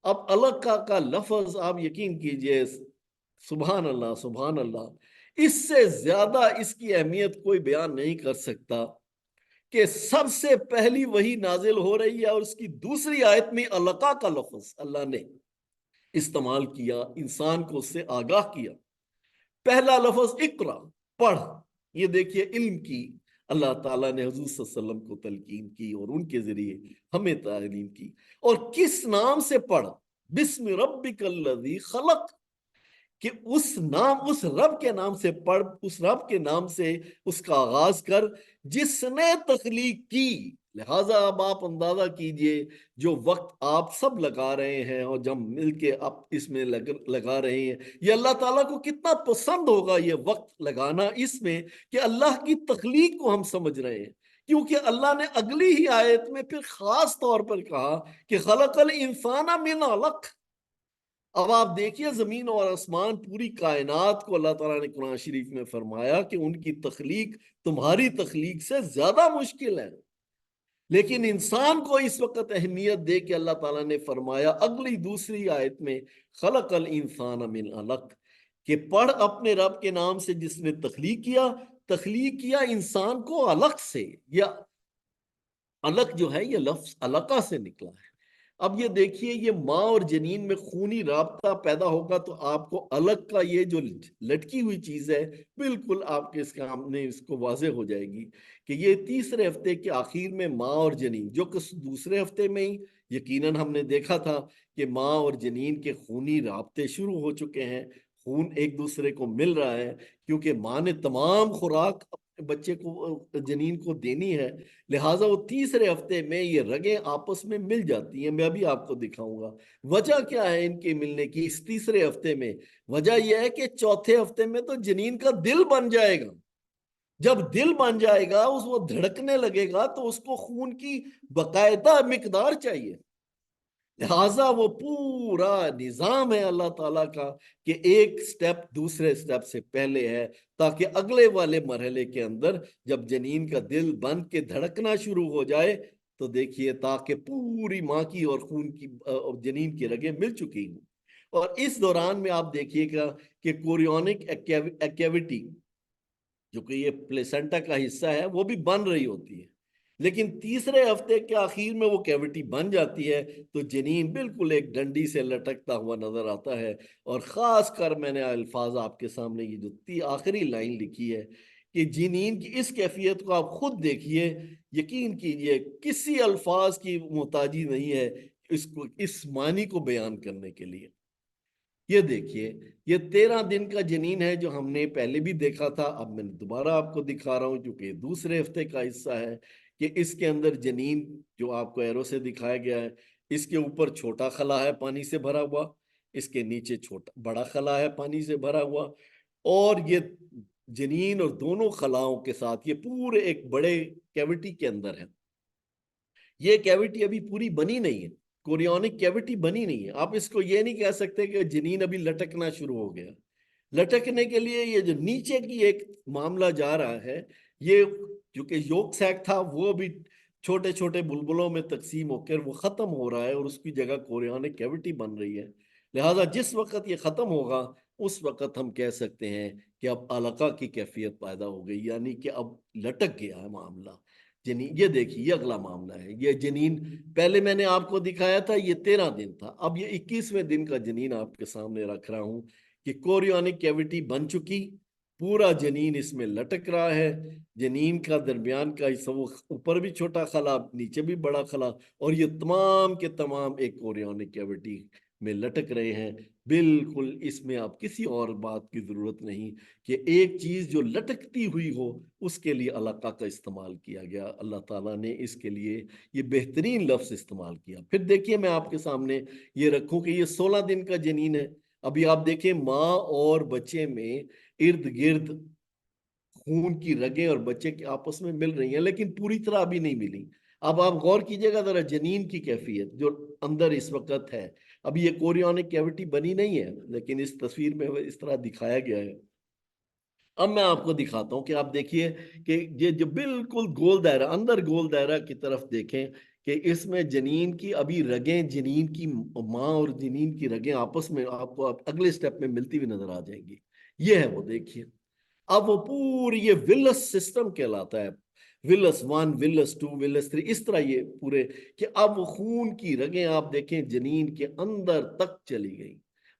Speaker 1: اب علقہ کا لفظ آپ یقین کیجئے، سبحان اللہ سبحان اللہ، اس سے زیادہ اس کی اہمیت کوئی بیان نہیں کر سکتا کہ سب سے پہلی وحی نازل ہو رہی ہے اور اس کی دوسری آیت میں علقہ کا لفظ اللہ نے استعمال کیا، انسان کو اس سے آگاہ کیا۔ پہلا لفظ اقرا، پڑھ، یہ دیکھیے علم کی اللہ تعالیٰ نے حضور صلی اللہ علیہ وسلم کو تلقین کی اور ان کے ذریعے ہمیں تعلیم کی، اور کس نام سے پڑھ؟ بسم ربک الذی خلق، کہ اس رب کے نام سے پڑھ، اس رب کے نام سے اس کا آغاز کر جس نے تخلیق کی۔ لہٰذا اب آپ اندازہ کیجئے جو وقت آپ سب لگا رہے ہیں اور جب مل کے آپ اس میں لگا رہے ہیں، یہ اللہ تعالیٰ کو کتنا پسند ہوگا یہ وقت لگانا اس میں کہ اللہ کی تخلیق کو ہم سمجھ رہے ہیں، کیونکہ اللہ نے اگلی ہی آیت میں پھر خاص طور پر کہا کہ خلق الانسان من علق۔ اب آپ دیکھیے زمین اور آسمان پوری کائنات کو اللہ تعالیٰ نے قرآن شریف میں فرمایا کہ ان کی تخلیق تمہاری تخلیق سے زیادہ مشکل ہے، لیکن انسان کو اس وقت اہمیت دے کے اللہ تعالیٰ نے فرمایا اگلی دوسری آیت میں خلق الانسان من علق، کہ پڑھ اپنے رب کے نام سے جس نے تخلیق کیا انسان کو علق سے۔ یا علق جو ہے یہ لفظ علقہ سے نکلا ہے۔ اب یہ دیکھیے یہ ماں اور جنین میں خونی رابطہ پیدا ہوگا تو آپ کو علق کا یہ جو لٹکی ہوئی چیز ہے بالکل آپ کے سامنے اس کو واضح ہو جائے گی کہ یہ تیسرے ہفتے کے آخر میں ماں اور جنین، جو کہ دوسرے ہفتے میں ہی یقیناً ہم نے دیکھا تھا کہ ماں اور جنین کے خونی رابطے شروع ہو چکے ہیں، خون ایک دوسرے کو مل رہا ہے کیونکہ ماں نے تمام خوراک بچے کو جنین کو دینی ہے، لہٰذا وہ تیسرے ہفتے میں یہ رگیں آپس میں مل جاتی ہیں۔ میں ابھی آپ کو دکھاؤں گا وجہ کیا ہے ان کے ملنے کی اس تیسرے ہفتے میں۔ وجہ یہ ہے کہ چوتھے ہفتے میں تو جنین کا دل بن جائے گا، جب دل بن جائے گا وہ دھڑکنے لگے گا تو اس کو خون کی باقاعدہ مقدار چاہیے، لہٰذا وہ پورا نظام ہے اللہ تعالیٰ کا کہ ایک سٹیپ دوسرے سٹیپ سے پہلے ہے تاکہ اگلے والے مرحلے کے اندر جب جنین کا دل بند کے دھڑکنا شروع ہو جائے تو دیکھیے تاکہ پوری ماں کی اور خون کی اور جنین کی رگیں مل چکی ہوں۔ اور اس دوران میں آپ دیکھیے گا کہ کوریونک ایکیویٹی جو کہ یہ پلیسنٹا کا حصہ ہے وہ بھی بن رہی ہوتی ہے، لیکن تیسرے ہفتے کے آخر میں وہ کیویٹی بن جاتی ہے تو جنین بالکل ایک ڈنڈی سے لٹکتا ہوا نظر آتا ہے۔ اور خاص کر میں نے الفاظ آپ کے سامنے یہ جو آخری لائن لکھی ہے کہ جنین کی اس کیفیت کو آپ خود دیکھیے، یقین کیجئے کسی الفاظ کی محتاجی نہیں ہے اس کو اس معنی کو بیان کرنے کے لیے۔ یہ دیکھیے یہ 13 دن کا جنین ہے جو ہم نے پہلے بھی دیکھا تھا، اب میں دوبارہ آپ کو دکھا رہا ہوں کیونکہ دوسرے ہفتے کا حصہ ہے کہ اس کے اندر جنین جو آپ کو ایرو سے دکھایا گیا ہے، اس کے اوپر چھوٹا خلا ہے پانی سے بھرا ہوا، اس کے نیچے بڑا خلا ہے پانی سے بھرا ہوا، اور یہ جنین اور دونوں خلاؤں کے ساتھ یہ پورے ایک بڑے کیویٹی کے اندر ہے۔ یہ کیویٹی ابھی پوری بنی نہیں ہے، کوریونک کیویٹی بنی نہیں ہے۔ آپ اس کو یہ نہیں کہہ سکتے کہ جنین ابھی لٹکنا شروع ہو گیا۔ لٹکنے کے لیے یہ جو نیچے کی ایک معاملہ جا رہا ہے، یہ جو کہ یوک سیک تھا وہ بھی چھوٹے چھوٹے بلبلوں میں تقسیم ہو کر وہ ختم ہو رہا ہے اور اس کی جگہ کوریونک کیویٹی بن رہی ہے۔ لہٰذا جس وقت یہ ختم ہوگا اس وقت ہم کہہ سکتے ہیں کہ اب علقہ کی کیفیت پیدا ہو گئی، یعنی کہ اب لٹک گیا ہے معاملہ جنین۔ یہ دیکھیے یہ اگلا معاملہ ہے، یہ جنین پہلے میں نے آپ کو دکھایا تھا یہ 13 دن تھا، اب یہ 21ویں دن کا جنین آپ کے سامنے رکھ رہا ہوں کہ کوریونک کیویٹی بن چکی، پورا جنین اس میں لٹک رہا ہے، جنین کا درمیان کا حصہ وہ اوپر بھی چھوٹا خلا نیچے بھی بڑا خلا، اور یہ تمام کے تمام ایک کوریونک کیویٹی میں لٹک رہے ہیں۔ بالکل اس میں آپ کسی اور بات کی ضرورت نہیں کہ ایک چیز جو لٹکتی ہوئی ہو اس کے لیے علقہ کا استعمال کیا گیا، اللہ تعالیٰ نے اس کے لیے یہ بہترین لفظ استعمال کیا۔ پھر دیکھیے میں آپ کے سامنے یہ رکھوں کہ یہ 16 دن کا جنین ہے، ابھی آپ دیکھیں ماں اور بچے میں ارد گرد خون کی رگیں اور بچے کے آپس میں مل رہی ہیں لیکن پوری طرح ابھی نہیں ملی۔ اب آپ غور کیجئے گا ذرا جنین کی کیفیت جو اندر اس وقت ہے، ابھی یہ کوریونک کیویٹی بنی نہیں ہے لیکن اس تصویر میں اس طرح دکھایا گیا ہے۔ اب میں آپ کو دکھاتا ہوں کہ آپ دیکھیے کہ یہ جو بالکل گول دائرہ اندر گول دائرہ کی طرف دیکھیں کہ اس میں جنین کی ابھی رگیں، جنین کی ماں اور جنین کی رگیں آپس میں آپ کو اگلے سٹیپ میں ملتی ہوئی نظر آ جائیں گی۔ یہ ہے وہ دیکھیے، اب وہ پوری یہ ویلس سسٹم کہلاتا ہے، ویلس 1 ویلس 2 ویلس 3 اس طرح یہ پورے کہ اب وہ خون کی رگیں آپ دیکھیں جنین کے اندر تک چلی گئی،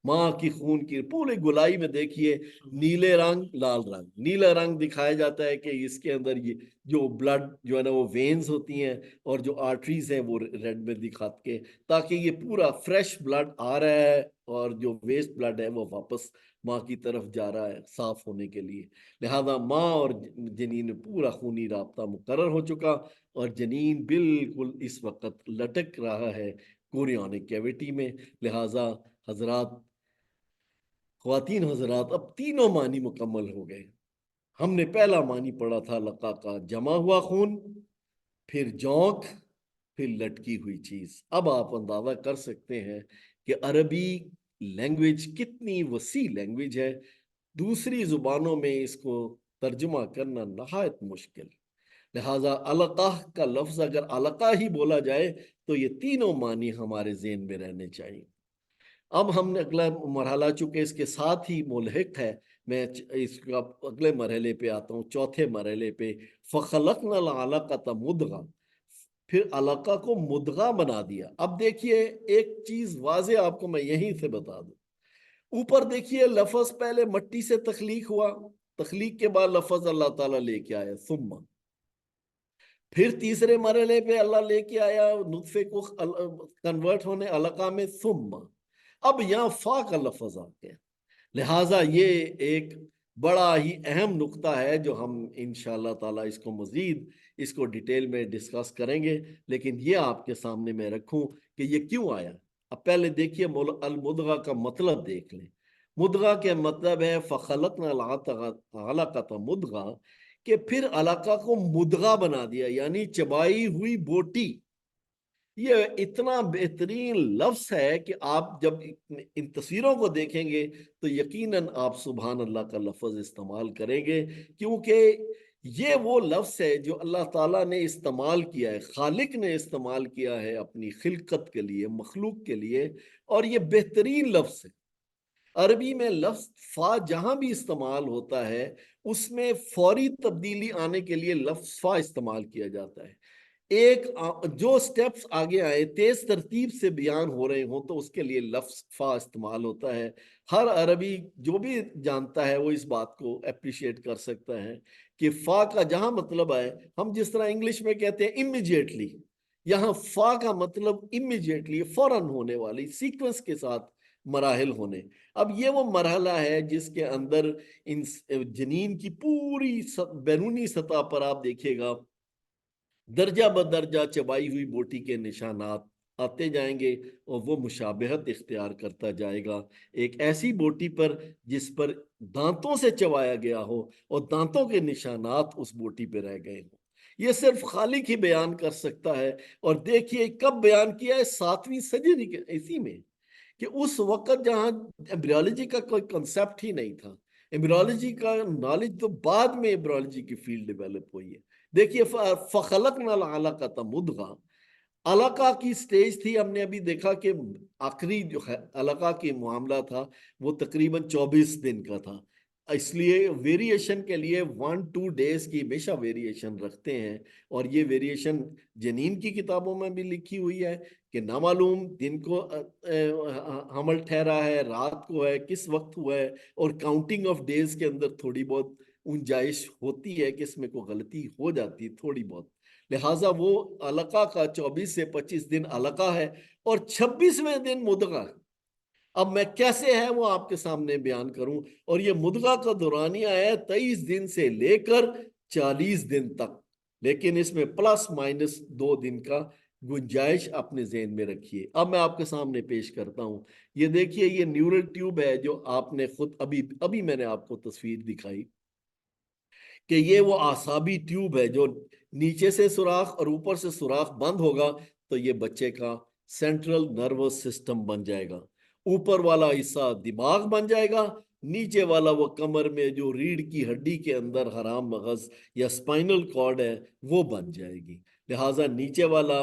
Speaker 1: ماں کی خون کی پوری گولائی میں دیکھیے نیلے رنگ لال رنگ، نیلا رنگ دکھایا جاتا ہے کہ اس کے اندر یہ جو بلڈ جو ہے نا وہ وینز ہوتی ہیں اور جو آرٹریز ہیں وہ ریڈ میں دکھاتے ہیں تاکہ یہ پورا فریش بلڈ آ رہا ہے اور جو ویسٹ بلڈ ہے وہ واپس ماں کی طرف جا رہا ہے صاف ہونے کے لیے۔ لہذا ماں اور جنین میں پورا خونی رابطہ مقرر ہو چکا اور جنین بالکل اس وقت لٹک رہا ہے کوریونک کیویٹی میں۔ لہذا حضرات، خواتین حضرات، اب تینوں معنی مکمل ہو گئے۔ ہم نے پہلا معنی پڑھا تھا لقا کا جمع ہوا خون، پھر جونک، پھر لٹکی ہوئی چیز۔ اب آپ اندازہ کر سکتے ہیں کہ عربی لینگویج کتنی وسیع لینگویج ہے، دوسری زبانوں میں اس کو ترجمہ کرنا نہایت مشکل۔ لہٰذا علقہ کا لفظ اگر علقہ ہی بولا جائے تو یہ تینوں معنی ہمارے ذہن میں رہنے چاہیے۔ اب ہم نے اگلا مرحلہ چونکہ اس کے ساتھ ہی ملحق ہے، میں اس کا اگلے مرحلے پہ آتا ہوں، چوتھے مرحلے پہ، فَخَلَقْنَا الْعَلَقَةَ مُضْغَةً، پھر علقہ کو مدغہ بنا دیا۔ اب دیکھیے ایک چیز واضح آپ کو میں یہیں سے بتا دوں، اوپر دیکھیے لفظ پہلے مٹی سے تخلیق ہوا، تخلیق کے بعد لفظ اللہ تعالیٰ لے کے آیا ثم، پھر تیسرے مرحلے پہ اللہ لے کے آیا نطفے کو کنورٹ ہونے علقہ میں ثم، اب یہاں فا کا لفظ آ گیا۔ لہٰذا یہ ایک بڑا ہی اہم نقطہ ہے جو ہم انشاءاللہ تعالیٰ اس کو مزید اس کو ڈیٹیل میں ڈسکس کریں گے، لیکن یہ آپ کے سامنے میں رکھوں کہ یہ کیوں آیا۔ اب پہلے دیکھیے المدغہ کا مطلب دیکھ لیں۔ مدغہ کے مطلب ہے فَخَلَقْنَا الْعَلَقَةَ مُضْغَةً، کہ پھر علقہ کو مدغہ بنا دیا، یعنی چبائی ہوئی بوٹی۔ یہ اتنا بہترین لفظ ہے کہ آپ جب ان تصویروں کو دیکھیں گے تو یقیناً آپ سبحان اللہ کا لفظ استعمال کریں گے، کیونکہ یہ وہ لفظ ہے جو اللہ تعالیٰ نے استعمال کیا ہے، خالق نے استعمال کیا ہے اپنی خلقت کے لیے، مخلوق کے لیے، اور یہ بہترین لفظ ہے۔ عربی میں لفظ فا جہاں بھی استعمال ہوتا ہے اس میں فوری تبدیلی آنے کے لیے لفظ فا استعمال کیا جاتا ہے. ایک جو سٹیپس آگے آئے تیز ترتیب سے بیان ہو رہے ہوں تو اس کے لیے لفظ فا استعمال ہوتا ہے. ہر عربی جو بھی جانتا ہے وہ اس بات کو اپریشیٹ کر سکتا ہے کہ فا کا جہاں مطلب ہے، ہم جس طرح انگلش میں کہتے ہیں امیجیٹلی، یہاں فا کا مطلب امیجیٹلی، فوراً ہونے والی، سیکوینس کے ساتھ مراحل ہونے. اب یہ وہ مرحلہ ہے جس کے اندر جنین کی پوری بیرونی سطح پر آپ دیکھیے گا درجہ بدرجہ چبائی ہوئی بوٹی کے نشانات آتے جائیں گے اور وہ مشابہت اختیار کرتا جائے گا ایک ایسی بوٹی پر جس پر دانتوں سے چبایا گیا ہو اور دانتوں کے نشانات اس بوٹی پہ رہ گئے ہوں. یہ صرف خالق ہی بیان کر سکتا ہے. اور دیکھیے کب بیان کیا ہے، 7ویں صدی کے اسی میں، کہ اس وقت جہاں ایمبریولوجی کا کوئی کنسپٹ ہی نہیں تھا. ایمبریولوجی کا نالج تو بعد میں ایمبریولوجی کی فیلڈ ڈیولپ ہوئی ہے. دیکھیے فخلقنا العلقۃ مضغہ، علقہ کی سٹیج تھی، ہم نے ابھی دیکھا کہ آخری جو علقہ کی معاملہ تھا وہ تقریباً 24 دن کا تھا. اس لیے ویریشن کے لیے 1-2 days کی ہمیشہ ویریشن رکھتے ہیں. اور یہ ویریشن جنین کی کتابوں میں بھی لکھی ہوئی ہے کہ نامعلوم دن کو حمل ٹھہرا ہے، رات کو ہے، کس وقت ہوا ہے، اور کاؤنٹنگ آف ڈیز کے اندر تھوڑی بہت گنجائش ہوتی ہے کہ اس میں کوئی غلطی ہو جاتی ہے تھوڑی بہت. لہٰذا وہ علقہ کا 24 سے 25 دن علقہ ہے اور 26ویں دن مدغہ. اب میں کیسے ہے وہ آپ کے سامنے بیان کروں. اور یہ مدغہ کا دورانیہ ہے 23 دن سے لے کر 40 دن تک، لیکن اس میں پلس مائنس 2 دن کا گنجائش اپنے ذہن میں رکھیے. اب میں آپ کے سامنے پیش کرتا ہوں. یہ دیکھیے یہ نیورل ٹیوب ہے جو آپ نے خود ابھی میں نے آپ کو تصویر دکھائی کہ یہ وہ اعصابی ٹیوب ہے جو نیچے سے سوراخ اور اوپر سے سوراخ بند ہوگا تو یہ بچے کا سینٹرل نروس سسٹم بن جائے گا. اوپر والا حصہ دماغ بن جائے گا، نیچے والا وہ کمر میں جو ریڑھ کی ہڈی کے اندر حرام مغز یا سپائنل کارڈ ہے وہ بن جائے گی. لہٰذا نیچے والا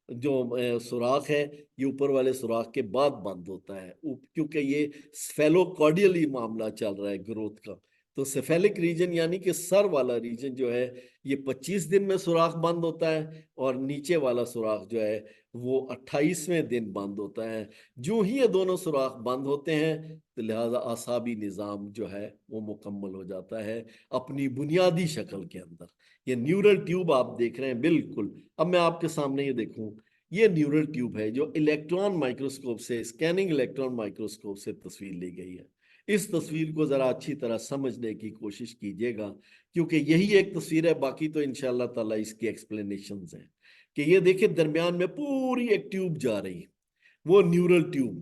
Speaker 1: جو سوراخ ہے یہ اوپر والے سوراخ کے بعد بند ہوتا ہے کیونکہ یہ سفیلو کارڈیلی معاملہ چل رہا ہے گروتھ کا. تو سیفیلک ریجن یعنی کہ سر والا ریجن جو ہے یہ 25 دن میں سوراخ بند ہوتا ہے اور نیچے والا سوراخ جو ہے وہ 28ویں دن بند ہوتا ہے. جو ہی یہ دونوں سوراخ بند ہوتے ہیں تو لہٰذا اعصابی نظام جو ہے وہ مکمل ہو جاتا ہے اپنی بنیادی شکل کے اندر. یہ نیورل ٹیوب آپ دیکھ رہے ہیں بالکل. اب میں آپ کے سامنے یہ دیکھوں، یہ نیورل ٹیوب ہے جو الیکٹران مائکروسکوپ سے، اسکیننگ الیکٹران مائکروسکوپ سے تصویر لی گئی ہے. اس تصویر کو ذرا اچھی طرح سمجھنے کی کوشش کیجیے گا کیونکہ یہی ایک تصویر ہے، باقی تو انشاءاللہ تعالیٰ اس کی ایکسپلینیشنز ہیں. کہ یہ دیکھیں درمیان میں پوری ایک ٹیوب جا رہی ہے، وہ نیورل ٹیوب،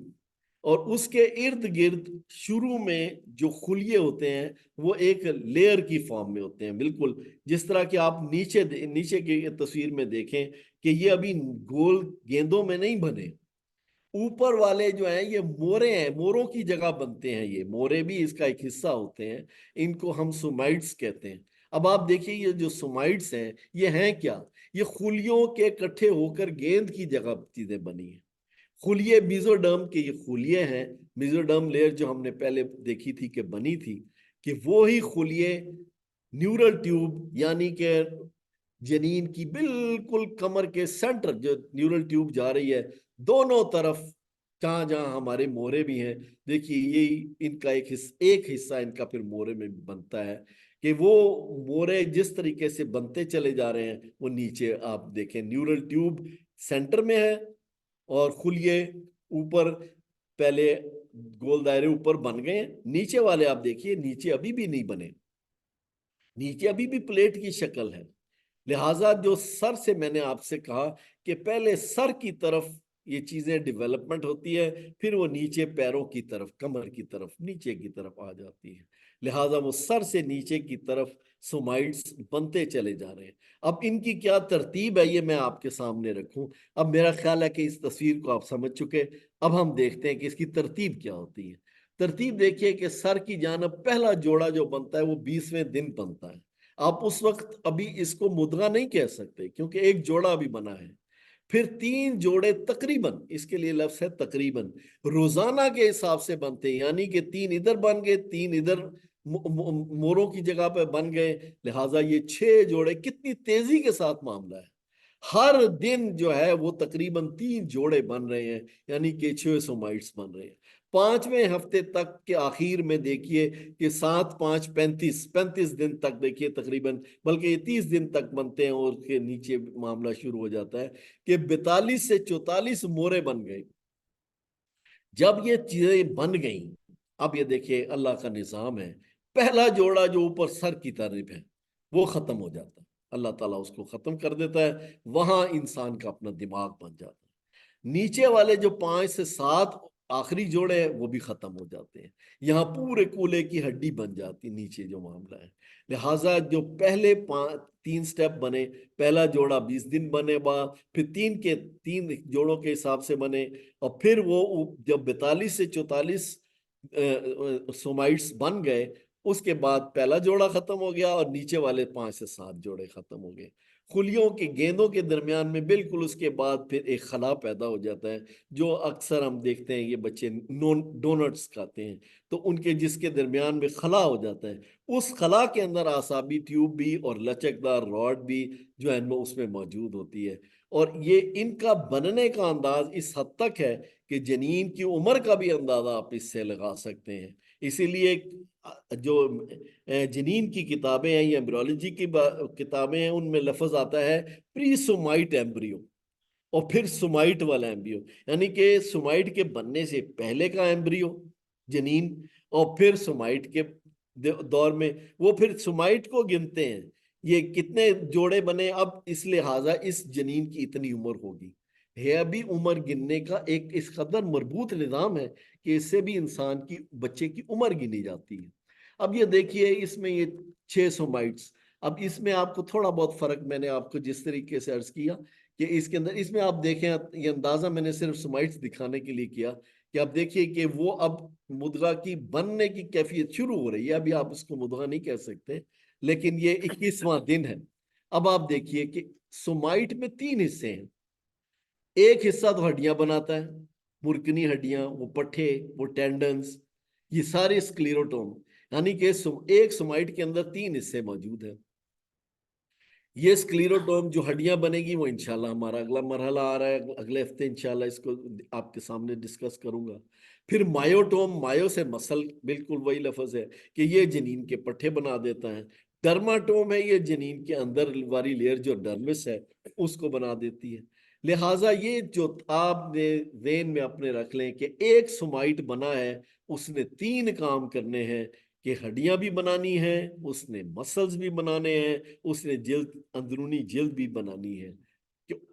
Speaker 1: اور اس کے ارد گرد شروع میں جو خلیے ہوتے ہیں وہ ایک لیئر کی فارم میں ہوتے ہیں، بالکل جس طرح کہ آپ نیچے کی تصویر میں دیکھیں کہ یہ ابھی گول گیندوں میں نہیں بنے. اوپر والے جو ہیں یہ مورے ہیں، موروں کی جگہ بنتے ہیں. یہ مورے بھی اس کا ایک حصہ ہوتے ہیں، ان کو ہم سومائٹس کہتے ہیں. اب آپ دیکھیے یہ جو سومائٹس ہیں یہ ہیں کیا؟ یہ خلیوں کے اکٹھے ہو کر گیند کی جگہ چیزیں بنی ہیں. خلیے میزوڈرم کے یہ خلیے ہیں، میزوڈرم لیئر جو ہم نے پہلے دیکھی تھی کہ بنی تھی، کہ وہی خلیے نیورل ٹیوب یعنی کہ جنین کی بالکل کمر کے سینٹر جو نیورل ٹیوب جا رہی ہے دونوں طرف جہاں جہاں ہمارے مورے بھی ہیں، دیکھیے یہی ان کا ایک حصہ ان کا پھر مورے میں بنتا ہے کہ وہ مورے جس طریقے سے بنتے چلے جا رہے ہیں وہ نیچے آپ دیکھیں نیورل ٹیوب سینٹر میں ہے اور خلیے اوپر پہلے گول دائرے اوپر بن گئے ہیں. نیچے والے آپ دیکھیے نیچے ابھی بھی نہیں بنے، نیچے ابھی بھی پلیٹ کی شکل ہے. لہٰذا جو سر سے میں نے آپ سے کہا کہ پہلے سر کی طرف یہ چیزیں ڈیولپمنٹ ہوتی ہے، پھر وہ نیچے پیروں کی طرف، کمر کی طرف، نیچے کی طرف آ جاتی ہے. لہٰذا وہ سر سے نیچے کی طرف سومائٹس بنتے چلے جا رہے ہیں. اب ان کی کیا ترتیب ہے یہ میں آپ کے سامنے رکھوں. اب میرا خیال ہے کہ اس تصویر کو آپ سمجھ چکے. اب ہم دیکھتے ہیں کہ اس کی ترتیب کیا ہوتی ہے. ترتیب دیکھیے کہ سر کی جانب پہلا جوڑا جو بنتا ہے وہ 20ویں دن بنتا ہے. آپ اس وقت ابھی اس کو مدغہ نہیں کہہ سکتے کیونکہ ایک جوڑا بھی بنا ہے. پھر 3 جوڑے تقریباً، اس کے لیے لفظ ہے تقریباً، روزانہ کے حساب سے بنتے ہیں، یعنی کہ 3 ادھر بن گئے، 3 ادھر موروں کی جگہ پہ بن گئے، لہٰذا یہ 6 جوڑے، کتنی تیزی کے ساتھ معاملہ ہے، ہر دن جو ہے وہ تقریباً 3 جوڑے بن رہے ہیں، یعنی کہ 6 سومائٹس بن رہے ہیں۔ 5ویں ہفتے تک کے آخر میں دیکھیے کہ 7 5 35 دن تک دیکھیے تقریباً، بلکہ یہ 30 دن تک بنتے ہیں، اور اس کے نیچے معاملہ شروع ہو جاتا ہے کہ 42 سے 44 مورے بن گئے۔ جب یہ چیزیں بن گئیں، اب یہ دیکھیے اللہ کا نظام ہے، پہلا جوڑا جو اوپر سر کی طرف ہے وہ ختم ہو جاتا ہے، اللہ تعالیٰ اس کو ختم کر دیتا ہے، وہاں انسان کا اپنا دماغ بن جاتا ہے۔ نیچے والے جو 5 سے 7 آخری جوڑے ہیں وہ بھی ختم ہو جاتے ہیں، یہاں پورے کولے کی ہڈی بن جاتی نیچے جو معاملہ ہے۔ لہٰذا جو پہلے 3 سٹیپ بنے، پہلا جوڑا 20 دن بنے بعد، پھر 3 جوڑوں کے حساب سے بنے، اور پھر وہ جب 42 سے 44 سومائٹس بن گئے، اس کے بعد پہلا جوڑا ختم ہو گیا اور نیچے والے 5 سے 7 جوڑے ختم ہو گئے۔ خلیوں کے گیندوں کے درمیان میں بالکل اس کے بعد پھر ایک خلا پیدا ہو جاتا ہے، جو اکثر ہم دیکھتے ہیں یہ بچے ڈونٹس کھاتے ہیں، تو ان کے جس کے درمیان میں خلا ہو جاتا ہے، اس خلا کے اندر اعصابی ٹیوب بھی اور لچکدار راڈ بھی جو ہے اس میں موجود ہوتی ہے، اور یہ ان کا بننے کا انداز اس حد تک ہے کہ جنین کی عمر کا بھی اندازہ آپ اس سے لگا سکتے ہیں۔ اسی لیے جو جنین کی کتابیں ہیں یا ایمبریولوجی کی کتابیں ہیں، ان میں لفظ آتا ہے پری سومائٹ ایمبریو، اور پھر سومائٹ والا ایمبریو، یعنی کہ سومائٹ کے بننے سے پہلے کا ایمبریو جنین، اور پھر سومائٹ کے دور میں وہ پھر سومائٹ کو گنتے ہیں یہ کتنے جوڑے بنے، اب اس لحاظہ اس جنین کی اتنی عمر ہوگی ہے، ابھی عمر گننے کا ایک اس قدر مربوط نظام ہے کہ اس سے بھی انسان کی بچے کی عمر گنی جاتی ہے۔ اب یہ دیکھیے اس میں یہ 6 سومائٹس، اب اس میں آپ کو تھوڑا بہت فرق میں نے آپ کو جس طریقے سے عرض کیا کہ اس کے اندر، اس میں آپ دیکھیں، یہ اندازہ میں نے صرف سومائٹس دکھانے کے لیے کیا کہ آپ دیکھیے کہ وہ اب مدغہ کی بننے کی کیفیت شروع ہو رہی ہے، ابھی آپ اس کو مدغہ نہیں کہہ سکتے، لیکن یہ 21واں دن ہے۔ اب آپ دیکھیے کہ سومائٹ میں 3 حصے ہیں، ایک حصہ تو ہڈیاں بناتا ہے، مرکنی ہڈیاں، وہ پٹھے، وہ ٹینڈنز، یہ سارے سکلیروٹوم، یعنی کہ ایک سومائٹ کے اندر 3 حصے موجود ہیں۔ یہ سکلیروٹوم جو ہڈیاں بنے گی وہ انشاءاللہ ہمارا اگلا مرحلہ آ رہا ہے، اگلے ہفتے انشاءاللہ اس کو آپ کے سامنے ڈسکس کروں گا۔ پھر مایوٹوم، مایو سے مسل، بالکل وہی لفظ ہے کہ یہ جنین کے پٹھے بنا دیتا ہے۔ ڈرماٹوم ہے، یہ جنین کے اندر والی لیئر جو ڈرمس ہے اس کو بنا دیتی ہے۔ لہٰذا یہ جو آپ نے ذہن میں اپنے رکھ لیں کہ ایک سومائٹ بنا ہے، اس نے 3 کام کرنے ہیں کہ ہڈیاں بھی بنانی ہیں، اس نے مسلز بھی بنانے ہیں، اس نے جلد، اندرونی جلد بھی بنانی ہے،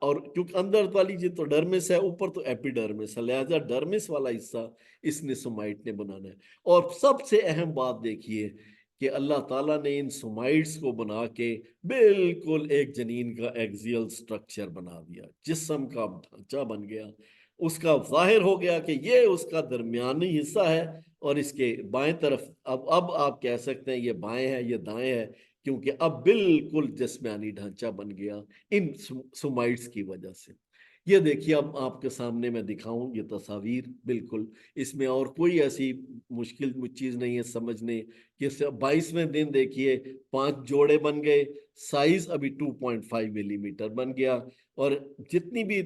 Speaker 1: اور کیونکہ اندر والی جو تو ڈرمس ہے، اوپر تو ایپیڈرمس ہے، لہذا ڈرمس والا حصہ اس نے سومائٹ نے بنانا ہے۔ اور سب سے اہم بات دیکھیے کہ اللہ تعالیٰ نے ان سومائٹس کو بنا کے بالکل ایک جنین کا ایکزیل سٹرکچر بنا دیا، جسم کا ڈھانچہ بن گیا، اس کا ظاہر ہو گیا کہ یہ اس کا درمیانی حصہ ہے، اور اس کے بائیں طرف اب آپ کہہ سکتے ہیں یہ بائیں ہے، یہ دائیں ہے، کیونکہ اب بالکل جسمانی ڈھانچہ بن گیا ان سومائٹس کی وجہ سے۔ یہ دیکھیے اب آپ کے سامنے میں دکھاؤں یہ تصاویر، بالکل اس میں اور کوئی ایسی مشکل چیز نہیں ہے سمجھنے کہ 22ویں دن دیکھیے 5 جوڑے بن گئے، سائز ابھی 2.5 ملی میٹر بن گیا، اور جتنی بھی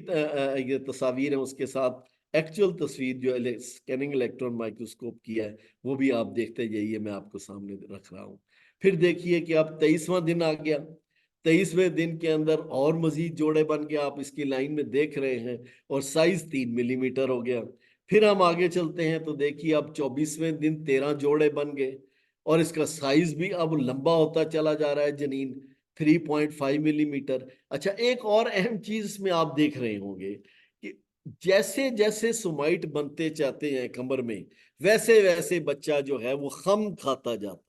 Speaker 1: یہ تصاویر ہیں اس کے ساتھ ایکچول تصویر جو اسکیننگ الیکٹرون مائکروسکوپ کی ہے وہ بھی آپ دیکھتے جائیے، میں آپ کو سامنے رکھ رہا ہوں۔ پھر دیکھیے کہ اب 23واں دن آ گیا، 23ویں دن کے اندر اور مزید جوڑے بن گیا، آپ اس کی لائن میں دیکھ رہے ہیں، اور سائز 3 ملی میٹر ہو گیا۔ پھر ہم آگے چلتے ہیں تو دیکھیے اب 24ویں دن 13 جوڑے بن گئے، اور اس کا سائز بھی اب لمبا ہوتا چلا جا رہا ہے جنین، 3.5 ملی میٹر۔ اچھا، ایک اور اہم چیز اس میں آپ دیکھ رہے ہوں گے کہ جیسے جیسے سومائٹ بنتے چاہتے ہیں کمر میں، ویسے ویسے بچہ جو ہے وہ خم کھاتا جاتا،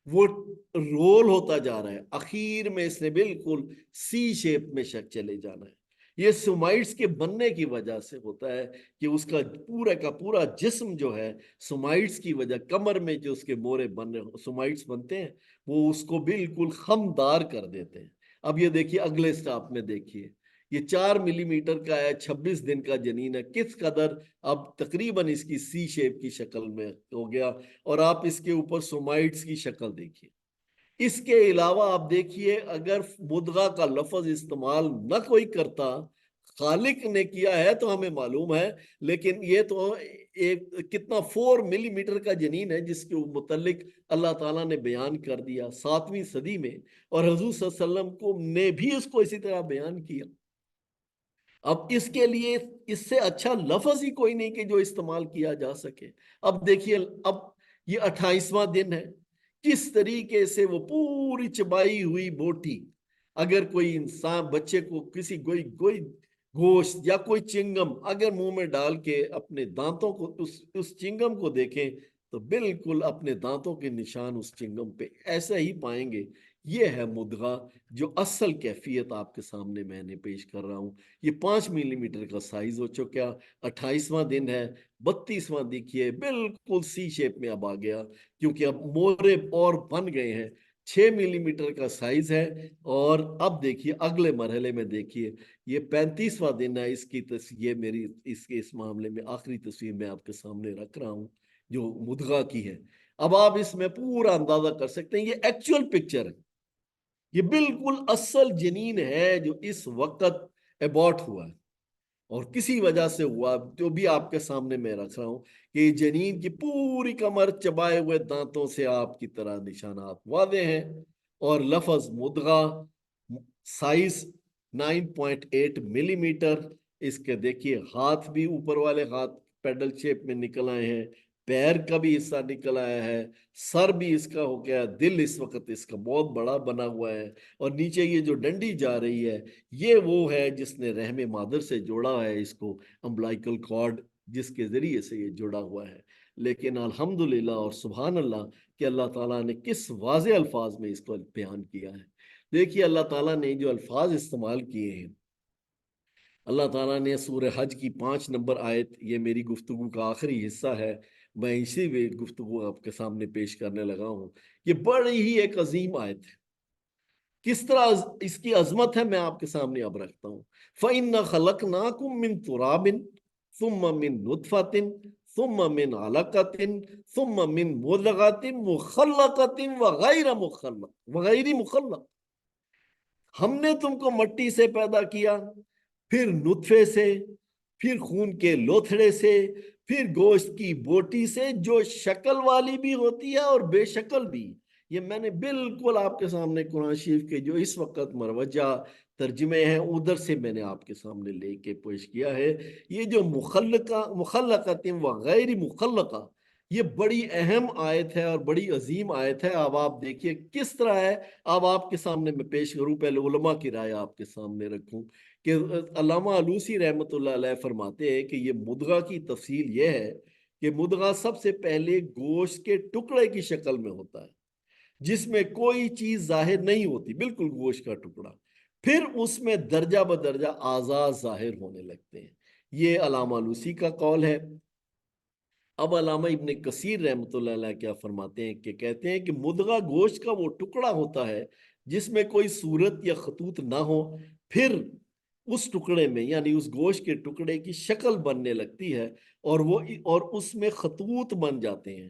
Speaker 1: وہ رول ہوتا جا رہا ہے، اخیر میں اس نے بالکل سی شیپ میں چلے جانا ہے۔ یہ سومائٹس کے بننے کی وجہ سے ہوتا ہے کہ اس کا پورا جسم جو ہے سومائٹس کی وجہ، کمر میں جو اس کے مورے سومائٹس بنتے ہیں وہ اس کو بالکل خمدار کر دیتے ہیں۔ اب یہ دیکھیے اگلے سٹاپ میں دیکھیے یہ 4 ملی میٹر کا ہے، 26 دن کا جنین ہے، کس قدر اب تقریباً اس کی سی شیپ کی شکل میں ہو گیا، اور آپ اس کے اوپر سومائٹس کی شکل دیکھیے۔ اس کے علاوہ آپ دیکھیے اگر مدغہ کا لفظ استعمال نہ کوئی کرتا، خالق نے کیا ہے تو ہمیں معلوم ہے، لیکن یہ تو ایک کتنا 4 ملی میٹر کا جنین ہے جس کے متعلق اللہ تعالیٰ نے بیان کر دیا 7ویں صدی میں، اور حضور صلی اللہ علیہ وسلم کو نے بھی اس کو اسی طرح بیان کیا۔ اب اس کے لیے اس سے اچھا لفظ ہی کوئی نہیں کہ جو استعمال کیا جا سکے۔ اب دیکھیے اب یہ 28واں دن ہے، کس طریقے سے وہ پوری چبائی ہوئی بوٹی، اگر کوئی انسان بچے کو کسی کوئی گوشت یا کوئی چنگم اگر منہ میں ڈال کے اپنے دانتوں کو اس چنگم کو دیکھیں تو بالکل اپنے دانتوں کے نشان اس چنگم پہ ایسا ہی پائیں گے۔ یہ ہے مدغہ، جو اصل کیفیت آپ کے سامنے میں نے پیش کر رہا ہوں۔ یہ 5 ملی میٹر کا سائز ہو چکا، 28واں دن ہے، 32واں دیکھیے بالکل سی شیپ میں اب آ گیا، کیونکہ اب مورے اور بن گئے ہیں۔ 6 ملی میٹر کا سائز ہے، اور اب دیکھیے اگلے مرحلے میں دیکھیے یہ 35واں دن ہے۔ اس کی تصویر میری اس معاملے میں آخری تصویر میں آپ کے سامنے رکھ رہا ہوں جو مدغہ کی ہے۔ اب آپ اس میں پورا اندازہ کر سکتے ہیں، یہ ایکچوئل پکچر ہے، یہ بالکل اصل جنین ہے جو اس وقت ایبارٹ ہوا ہے، اور کسی وجہ سے ہوا جو بھی آپ کے سامنے میں رکھ رہا ہوں کہ جنین کی پوری کمر چبائے ہوئے دانتوں سے آپ کی طرح نشانات واضح ہیں، اور لفظ مدغہ، سائز 9.8 ملی میٹر۔ اس کے دیکھیے ہاتھ بھی اوپر والے ہاتھ پیڈل شیپ میں نکل آئے ہیں، پیر کا بھی حصہ نکل آیا ہے، سر بھی اس کا ہو گیا، دل اس وقت اس کا بہت بڑا بنا ہوا ہے، اور نیچے یہ جو ڈنڈی جا رہی ہے یہ وہ ہے جس نے رحم مادر سے جوڑا ہے اس کو، امبلائکل کارڈ جس کے ذریعے سے یہ جڑا ہوا ہے۔ لیکن الحمدللہ اور سبحان اللہ کہ اللہ تعالیٰ نے کس واضح الفاظ میں اس کو بیان کیا ہے۔ دیکھیے اللہ تعالیٰ نے جو الفاظ استعمال کیے ہیں، اللہ تعالیٰ نے سورہ حج کی 5 نمبر آیت، یہ میری گفتگو کا آخری حصہ ہے، میں اسی میں گفتگو آپ کے سامنے پیش کرنے لگا ہوں۔ یہ بڑی ہی ایک عظیم آیت ہے، کس طرح اس کی عظمت ہے میں آپ کے سامنے اب رکھتا ہوں۔ فَإِنَّ خَلَقْنَاكُم مِّن تُرَابٍ ثُمَّ مِّن نُطْفَةٍ ثُمَّ مِّن عَلَقَةٍ ثُمَّ مِّن مُضْغَةٍ مُخَلَّقَةٍ وَغَيْرِ مُخَلَّقٍ۔ ہم نے تم کو مٹی سے پیدا کیا، پھر نطفے سے، پھر خون کے لوتھڑے سے، پھر گوشت کی بوٹی سے جو شکل والی بھی ہوتی ہے اور بے شکل بھی۔ یہ میں نے بالکل آپ کے سامنے قرآن شریف کے جو اس وقت مروجہ ترجمے ہیں ادھر سے میں نے آپ کے سامنے لے کے پیش کیا ہے۔ یہ جو مخلقۃ و غیر مخلقہ، یہ بڑی اہم آیت ہے اور بڑی عظیم آیت ہے۔ اب آپ دیکھیے کس طرح ہے، اب آپ کے سامنے میں پیش کروں، پہلے علماء کی رائے آپ کے سامنے رکھوں کہ علامہ علوسی رحمۃ اللہ علیہ فرماتے ہیں کہ یہ مدغہ کی تفصیل یہ ہے کہ مدغہ سب سے پہلے گوشت کے ٹکڑے کی شکل میں ہوتا ہے جس میں کوئی چیز ظاہر نہیں ہوتی، بالکل گوشت کا ٹکڑا، پھر اس میں درجہ بدرجہ اعضاء ظاہر ہونے لگتے ہیں۔ یہ علامہ علوسی کا قول ہے۔ اب علامہ ابن کثیر رحمۃ اللہ علیہ کیا فرماتے ہیں کہ کہتے ہیں کہ مدغہ گوشت کا وہ ٹکڑا ہوتا ہے جس میں کوئی صورت یا خطوط نہ ہو، پھر اس ٹکڑے میں یعنی اس گوشت کے ٹکڑے کی شکل بننے لگتی ہے، اور اس میں خطوط بن جاتے ہیں۔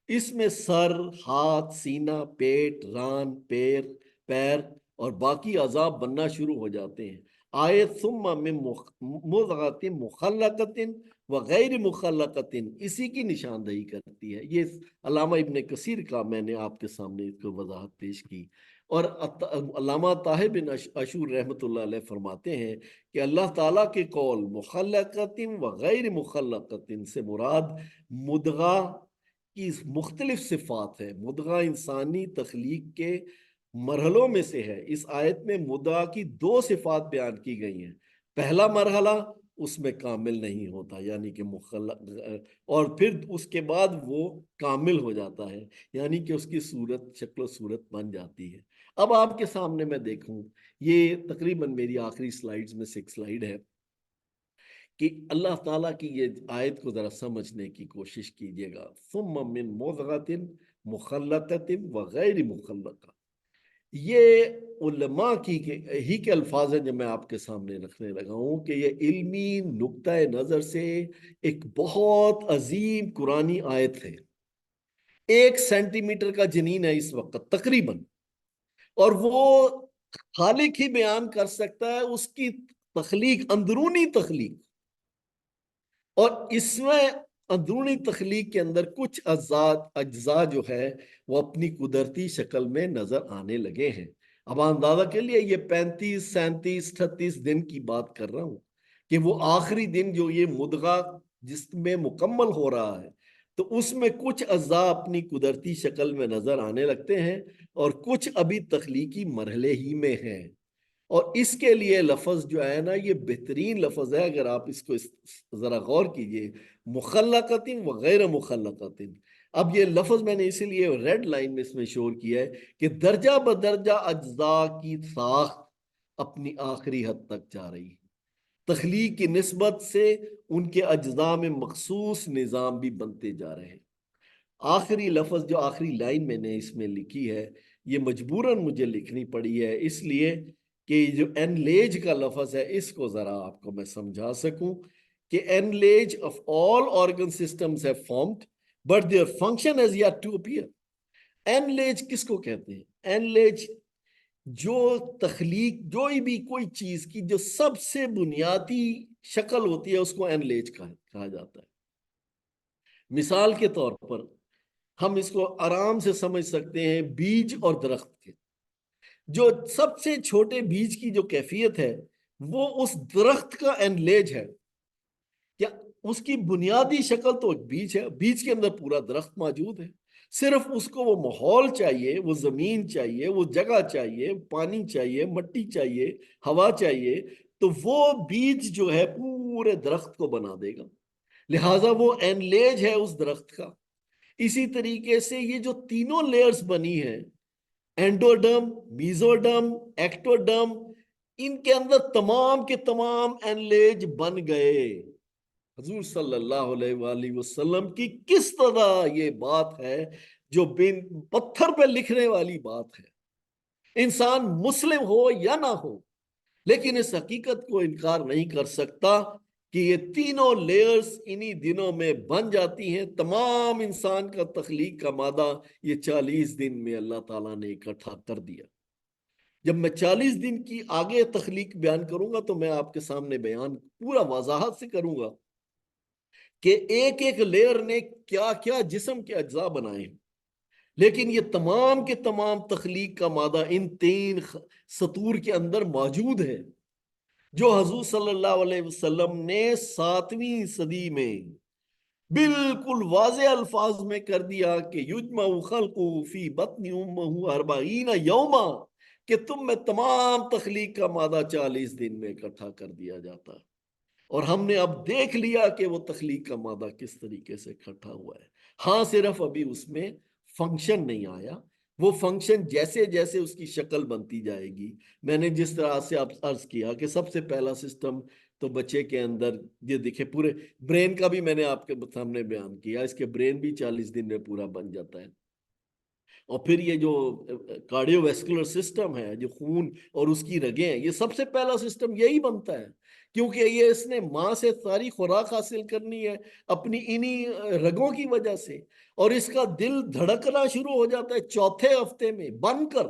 Speaker 1: اس میں سر، ہاتھ، سینہ، پیٹ، ران، پیر اور باقی اعضاء بننا شروع ہو جاتے ہیں۔ آیت ثم من مضغۃ مخلقۃ وغیر مخلقۃ اسی کی نشاندہی کرتی ہے۔ یہ علامہ ابن کثیر کا میں نے آپ کے سامنے اس کو وضاحت پیش کی۔ اور علامہ طاہر بن عاشور رحمۃ اللہ علیہ فرماتے ہیں کہ اللہ تعالیٰ کے قول مخلقۃ وغیر مخلقۃ سے مراد مدغہ کی مختلف صفات ہے۔ مدغہ انسانی تخلیق کے مرحلوں میں سے ہے۔ اس آیت میں مدغہ کی 2 صفات بیان کی گئی ہیں۔ پہلا مرحلہ اس میں کامل نہیں ہوتا یعنی کہ مخلق، اور پھر اس کے بعد وہ کامل ہو جاتا ہے یعنی کہ اس کی صورت، شکل و صورت بن جاتی ہے۔ اب آپ کے سامنے میں دیکھوں، یہ تقریباً میری آخری سلائیڈز میں سے ایک سلائیڈ ہے کہ اللہ تعالیٰ کی یہ آیت کو ذرا سمجھنے کی کوشش کیجئے گا۔ ثم من مضغۃ مخلقۃ وغیر مخلقہ، یہ علماء ہی کے الفاظ ہیں جو میں آپ کے سامنے رکھنے لگا ہوں کہ یہ علمی نقطہ نظر سے ایک بہت عظیم قرآنی آیت ہے. 1 سینٹی میٹر کا جنین ہے اس وقت تقریباً، اور وہ خالق ہی بیان کر سکتا ہے اس کی تخلیق، اندرونی تخلیق. اور اس میں اندرونی تخلیق کے اندر کچھ اجزاء جو ہے وہ اپنی قدرتی شکل میں نظر آنے لگے ہیں. اب اندازہ کے لیے یہ 35 37 38 دن کی بات کر رہا ہوں کہ وہ آخری دن جو یہ مدغہ جس میں مکمل ہو رہا ہے تو اس میں کچھ اجزاء اپنی قدرتی شکل میں نظر آنے لگتے ہیں اور کچھ ابھی تخلیقی مرحلے ہی میں ہیں. اور اس کے لیے لفظ جو ہے نا یہ بہترین لفظ ہے، اگر آپ اس کو ذرا غور کیجئے، مخلقۃ و غیر مخلقۃ. اب یہ لفظ میں نے اسی لیے ریڈ لائن میں اس میں شور کیا ہے کہ درجہ بدرجہ اجزاء کی ساخت اپنی آخری حد تک جا رہی ہے. تخلیق کی نسبت سے ان کے اجزاء میں مخصوص نظام بھی بنتے جا رہے ہیں. آخری لفظ جو آخری لائن میں نے اس میں لکھی ہے یہ مجبوراً مجھے لکھنی پڑی ہے اس لیے کہ جو انلیج کا لفظ ہے اس کو ذرا آپ کو میں سمجھا سکوں کہ انلیج of all organ systems have formed but their function has yet to appear. انلیج کس کو کہتے ہیں؟ انلیج جو تخلیق جو بھی کوئی چیز کی جو سب سے بنیادی شکل ہوتی ہے اس کو انلیج کہا جاتا ہے. مثال کے طور پر ہم اس کو آرام سے سمجھ سکتے ہیں بیج اور درخت کے. جو سب سے چھوٹے بیج کی جو کیفیت ہے وہ اس درخت کا انلیج ہے. کیا اس کی بنیادی شکل تو ایک بیج ہے، بیج کے اندر پورا درخت موجود ہے، صرف اس کو وہ ماحول چاہیے، وہ زمین چاہیے، وہ جگہ چاہیے، پانی چاہیے، مٹی چاہیے، ہوا چاہیے، تو وہ بیج جو ہے پورے درخت کو بنا دے گا. لہٰذا وہ انلیج ہے اس درخت کا. اسی طریقے سے یہ جو تینوں لیئرز بنی ہیں، اینڈوڈرم، میزوڈرم، ایکٹوڈرم، ان کے اندر تمام کے تمام انلیج بن گئے. حضور صلی اللہ علیہ وآلہ وسلم کی کس طرح یہ بات ہے جو بن پتھر پہ لکھنے والی بات ہے. انسان مسلم ہو یا نہ ہو لیکن اس حقیقت کو انکار نہیں کر سکتا کہ یہ تینوں لیئرز انہی دنوں میں بن جاتی ہیں. تمام انسان کا تخلیق کا مادہ یہ 40 دن میں اللہ تعالیٰ نے اکٹھا کر دیا. جب میں 40 دن کی آگے تخلیق بیان کروں گا تو میں آپ کے سامنے بیان پورا وضاحت سے کروں گا کہ ایک ایک لیئر نے کیا کیا جسم کے اجزاء بنائے ہیں. لیکن یہ تمام کے تمام تخلیق کا مادہ ان 3 سطور کے اندر موجود ہے جو حضور صلی اللہ علیہ وسلم نے 7ویں صدی میں بالکل واضح الفاظ میں کر دیا کہ یجمع خلقہ فی بطن امہ 40 یوما، کہ تم میں تمام تخلیق کا مادہ 40 دن میں اکٹھا کر دیا جاتا ہے. اور ہم نے اب دیکھ لیا کہ وہ تخلیق کا مادہ کس طریقے سے اکٹھا ہوا ہے. ہاں صرف ابھی اس میں فنکشن نہیں آیا. وہ فنکشن جیسے جیسے اس کی شکل بنتی جائے گی. میں نے جس طرح سے آپ عرض کیا کہ سب سے پہلا سسٹم تو بچے کے اندر یہ دیکھے پورے برین کا بھی میں نے آپ کے سامنے بیان کیا، اس کے برین بھی 40 دن میں پورا بن جاتا ہے. اور پھر یہ جو کارڈیو ویسکولر سسٹم ہے، جو خون اور اس کی رگیں ہیں، یہ سب سے پہلا سسٹم یہی بنتا ہے کیونکہ یہ اس نے ماں سے ساری خوراک حاصل کرنی ہے اپنی انہی رگوں کی وجہ سے. اور اس کا دل دھڑکنا شروع ہو جاتا ہے 4تھے ہفتے میں بن کر،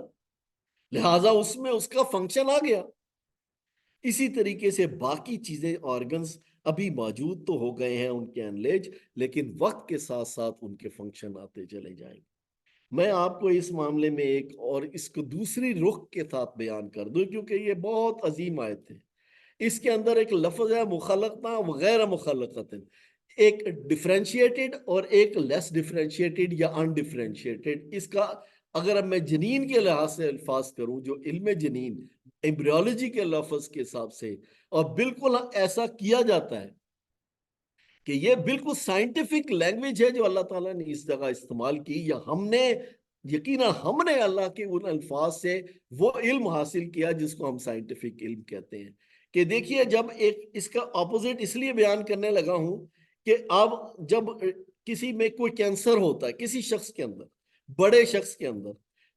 Speaker 1: لہٰذا اس میں اس کا فنکشن آ گیا. اسی طریقے سے باقی چیزیں آرگنز ابھی موجود تو ہو گئے ہیں ان کے انلیج، لیکن وقت کے ساتھ ساتھ ان کے فنکشن آتے چلے جائیں گے. میں آپ کو اس معاملے میں ایک اور اس کو دوسری رخ کے ساتھ بیان کر دوں کیونکہ یہ بہت عظیم آیت ہے. اس کے اندر ایک لفظ ہے مخلقنا وغیر مخلقت، ایک ڈیفرینشیٹڈ اور ایک لیس ڈیفرینشیٹڈ یا انڈیفرینشیٹڈ. اس کا اگر اب میں جنین کے لحاظ سے الفاظ کروں، جو علم جنین ایمبریولوجی کے لفظ کے حساب سے، اور بالکل ایسا کیا جاتا ہے کہ یہ بالکل سائنٹیفک لینگویج ہے جو اللہ تعالیٰ نے اس جگہ استعمال کی، یا ہم نے یقیناً ہم نے اللہ کے ان الفاظ سے وہ علم حاصل کیا جس کو ہم سائنٹیفک علم کہتے ہیں. کہ دیکھیے جب ایک اس کا اپوزٹ اس لیے بیان کرنے لگا ہوں کہ اب جب کسی میں کوئی کینسر ہوتا ہے کسی شخص کے اندر، بڑے شخص کے اندر،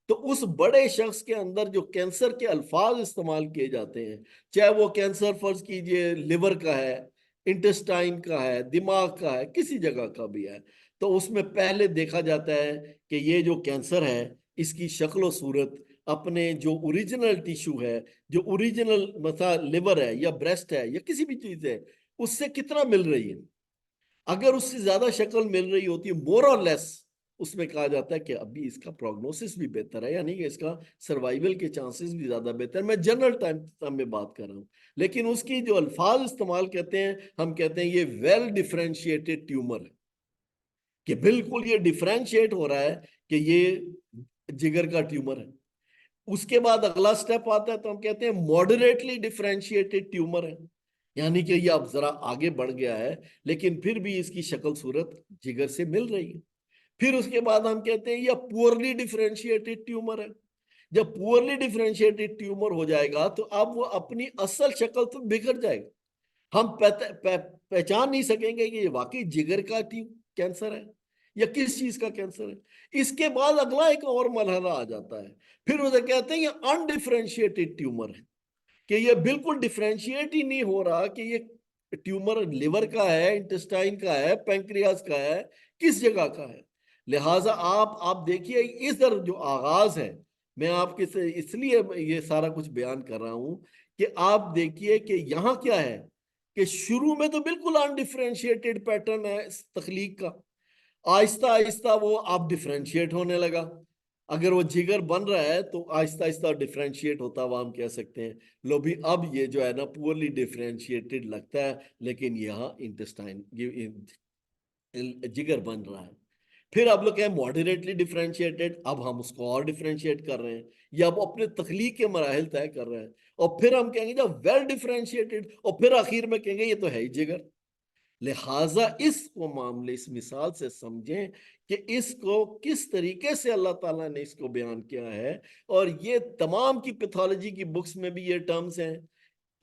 Speaker 1: تو اس بڑے شخص کے اندر جو کینسر کے الفاظ استعمال کیے جاتے ہیں، چاہے وہ کینسر فرض کیجئے لیور کا ہے، انٹسٹائن کا ہے، دماغ کا ہے، کسی جگہ کا بھی ہے، تو اس میں پہلے دیکھا جاتا ہے کہ یہ جو کینسر ہے اس کی شکل و صورت اپنے جو اوریجنل ٹیشو ہے، جو اوریجنل مثلا لیور ہے یا بریسٹ ہے یا کسی بھی چیز ہے، اس سے کتنا مل رہی ہے۔ اگر اس سے زیادہ شکل مل رہی ہوتی ہے مور اور لیس، اس میں کہا جاتا ہے کہ ابھی اس کا پروگنوسس بھی بہتر ہے، یعنی کہ اس کا سروائیول کے چانسز بھی زیادہ بہتر ہے۔ میں جنرل ٹائم میں بات کر رہا ہوں، لیکن اس کی جو الفاظ استعمال کرتے ہیں، ہم کہتے ہیں یہ ویل ڈیفرینشیٹڈ ٹیومر ہے، کہ بالکل یہ ڈیفرینشیٹ ہو رہا ہے کہ یہ جگر کا ٹیومر ہے۔ اس کے بعد اگلا سٹیپ آتا ہے تو ہم کہتے ہیں ماڈریٹلی ڈیفرینشیٹڈ ٹیومر ہے، یعنی کہ یہ اب ذرا آگے بڑھ گیا ہے لیکن پھر بھی اس کی شکل صورت جگر سے مل رہی ہے۔ پھر اس کے بعد ہم کہتے ہیں یہ پورلی ڈیفرینشیٹڈ ٹیومر ہے۔ جب پورلی ڈیفرینشیٹڈ ٹیومر ہو جائے گا تو اب وہ اپنی اصل شکل تو بگڑ جائے گا، ہم پہچان نہیں سکیں گے کہ یہ واقعی جگر کا کینسر ہے یا کس چیز کا کینسر ہے۔ اس کے بعد اگلا ایک اور مرحلہ آ جاتا ہے، پھر اسے کہتے ہیں یہ انڈیفرینشیٹڈ ٹیومر ہے، کہ یہ بالکل ڈیفرینشیٹ ہی نہیں ہو رہا کہ یہ ٹیومر لیور کا ہے، انٹسٹائن کا ہے، پینکریاس کا ہے، کس جگہ کا ہے۔ لہٰذا آپ دیکھیے ادھر جو آغاز ہے، میں آپ کے سے اس لیے یہ سارا کچھ بیان کر رہا ہوں کہ آپ دیکھیے کہ یہاں کیا ہے کہ شروع میں تو بالکل انڈیفرینشیٹڈ پیٹرن ہے اس تخلیق کا، آہستہ آہستہ وہ آپ ڈیفرینشیٹ ہونے لگا۔ اگر وہ جگر بن رہا ہے تو آہستہ آہستہ ڈیفرینشیٹ ہوتا ہوا ہم کہہ سکتے ہیں لو بھی اب یہ جو ہے نا پورلی ڈیفرینشیٹڈ لگتا ہے، لیکن یہاں انٹسٹائن جگر بن رہا ہے۔ پھر اب لوگ کہیں ماڈریٹلی ڈیفرینشیٹڈ، اب ہم اس کو اور ڈیفرینشیٹ کر رہے ہیں یا اب اپنے تخلیق کے مراحل طے کر رہے ہیں، اور پھر ہم کہیں گے جب ویل ڈیفرینشیٹڈ، اور پھر آخر میں کہیں گے یہ تو ہے ہی جگر۔ لہٰذا اس کو معاملے اس مثال سے سمجھیں کہ اس کو کس طریقے سے اللہ تعالیٰ نے اس کو بیان کیا ہے، اور یہ تمام کی پیتھولوجی کی بکس میں بھی یہ ٹرمز ہیں،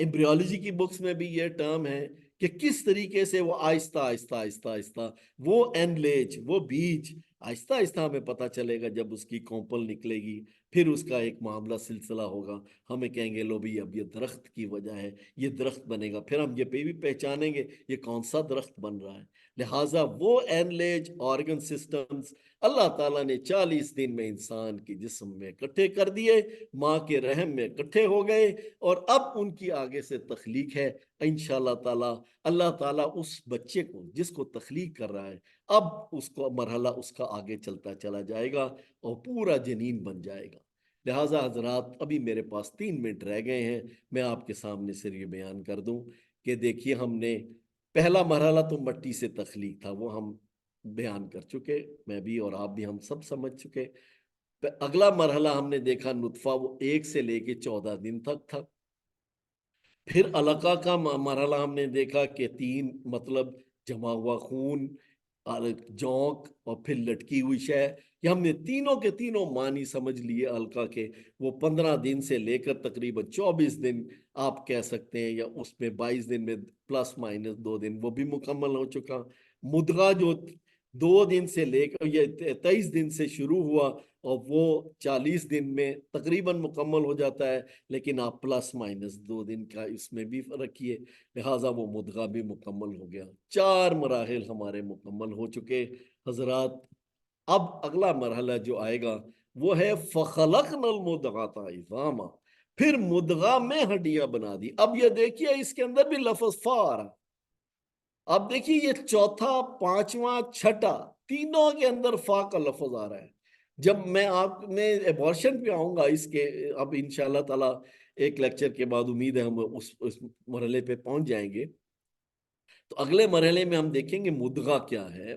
Speaker 1: ایمبریولوجی کی بکس میں بھی یہ ٹرم ہے کہ کس طریقے سے وہ آہستہ آہستہ آہستہ آہستہ وہ اینلیج، وہ بیج آہستہ آہستہ ہمیں پتہ چلے گا جب اس کی کومپل نکلے گی، پھر اس کا ایک معاملہ سلسلہ ہوگا، ہمیں کہیں گے لو بھی اب یہ درخت کی وجہ ہے، یہ درخت بنے گا، پھر ہم یہ بھی پہچانیں گے یہ کون سا درخت بن رہا ہے۔ لہٰذا وہ اینلیج آرگن سسٹمز اللہ تعالیٰ نے 40 دن میں انسان کی جسم میں اکٹھے کر دیے، ماں کے رحم میں اکٹھے ہو گئے، اور اب ان کی آگے سے تخلیق ہے انشاءاللہ تعالیٰ۔ اللہ تعالیٰ اس بچے کو جس کو تخلیق کر رہا ہے، اب اس کو مرحلہ اس کا آگے چلتا چلا جائے گا اور پورا جنین بن جائے گا۔ لہٰذا حضرات ابھی میرے پاس 3 منٹ رہ گئے ہیں، میں آپ کے سامنے صرف یہ بیان کر دوں کہ دیکھیے ہم نے پہلا مرحلہ تو مٹی سے تخلیق تھا، وہ ہم بیان کر چکے، میں بھی اور آپ بھی ہم سب سمجھ چکے۔ اگلا مرحلہ ہم نے دیکھا نطفہ، وہ 1 سے لے کے 14 دن تک تھا۔ پھر علقہ کا مرحلہ ہم نے دیکھا کہ 3 مطلب جمع ہوا خون، جونک اور پھر لٹکی ہوئی شے، کہ ہم نے تینوں کے تینوں معنی سمجھ لیے علقہ کے۔ وہ 15 دن سے لے کر تقریباً 24 دن آپ کہہ سکتے ہیں، یا اس میں 22 دن میں پلس مائنس 2 دن وہ بھی مکمل ہو چکا۔ مدغہ جو 2 دن سے لے کر یہ 23 دن سے شروع ہوا اور وہ 40 دن میں تقریباً مکمل ہو جاتا ہے، لیکن آپ پلس مائنس 2 دن کا اس میں بھی رکھیے، لہٰذا وہ مدغہ بھی مکمل ہو گیا۔ 4 مراحل ہمارے مکمل ہو چکے حضرات۔ اب اگلا مرحلہ جو آئے گا وہ ہے فَخَلَقْنَا الْمُضْغَةَ عِظَامًا، پھر مدغہ میں ہڈیاں بنا دی۔ اب یہ دیکھیے اس کے اندر بھی لفظ فا آ رہا، اب دیکھیے یہ چوتھا، پانچواں، چھٹا، تینوں کے اندر فا کا لفظ آ رہا ہے۔ جب میں آپ نے ایبورشن پہ آؤں گا اس کے، اب انشاءاللہ تعالیٰ ایک لیکچر کے بعد امید ہے ہم اس مرحلے پہ پہنچ جائیں گے، تو اگلے مرحلے میں ہم دیکھیں گے مدغہ کیا ہے،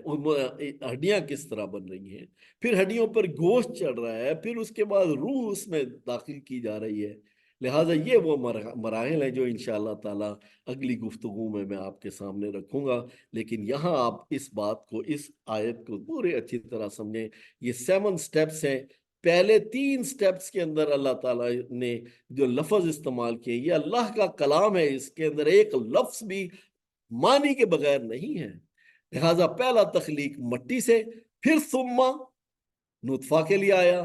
Speaker 1: ہڈیاں کس طرح بن رہی ہیں، پھر ہڈیوں پر گوشت چڑھ رہا ہے، پھر اس کے بعد روح اس میں داخل کی جا رہی ہے۔ لہٰذا یہ وہ مراحل ہیں جو انشاءاللہ تعالیٰ اگلی گفتگو میں آپ کے سامنے رکھوں گا، لیکن یہاں آپ اس بات کو، اس آیت کو پورے اچھی طرح سمجھیں۔ یہ 7 سٹیپس ہیں، پہلے 3 سٹیپس کے اندر اللہ تعالیٰ نے جو لفظ استعمال کیے، یہ اللہ کا کلام ہے، اس کے اندر ایک لفظ بھی معنی کے بغیر نہیں ہے۔ لہٰذا پہلا تخلیق مٹی سے، پھر ثم نطفہ کے لیے آیا،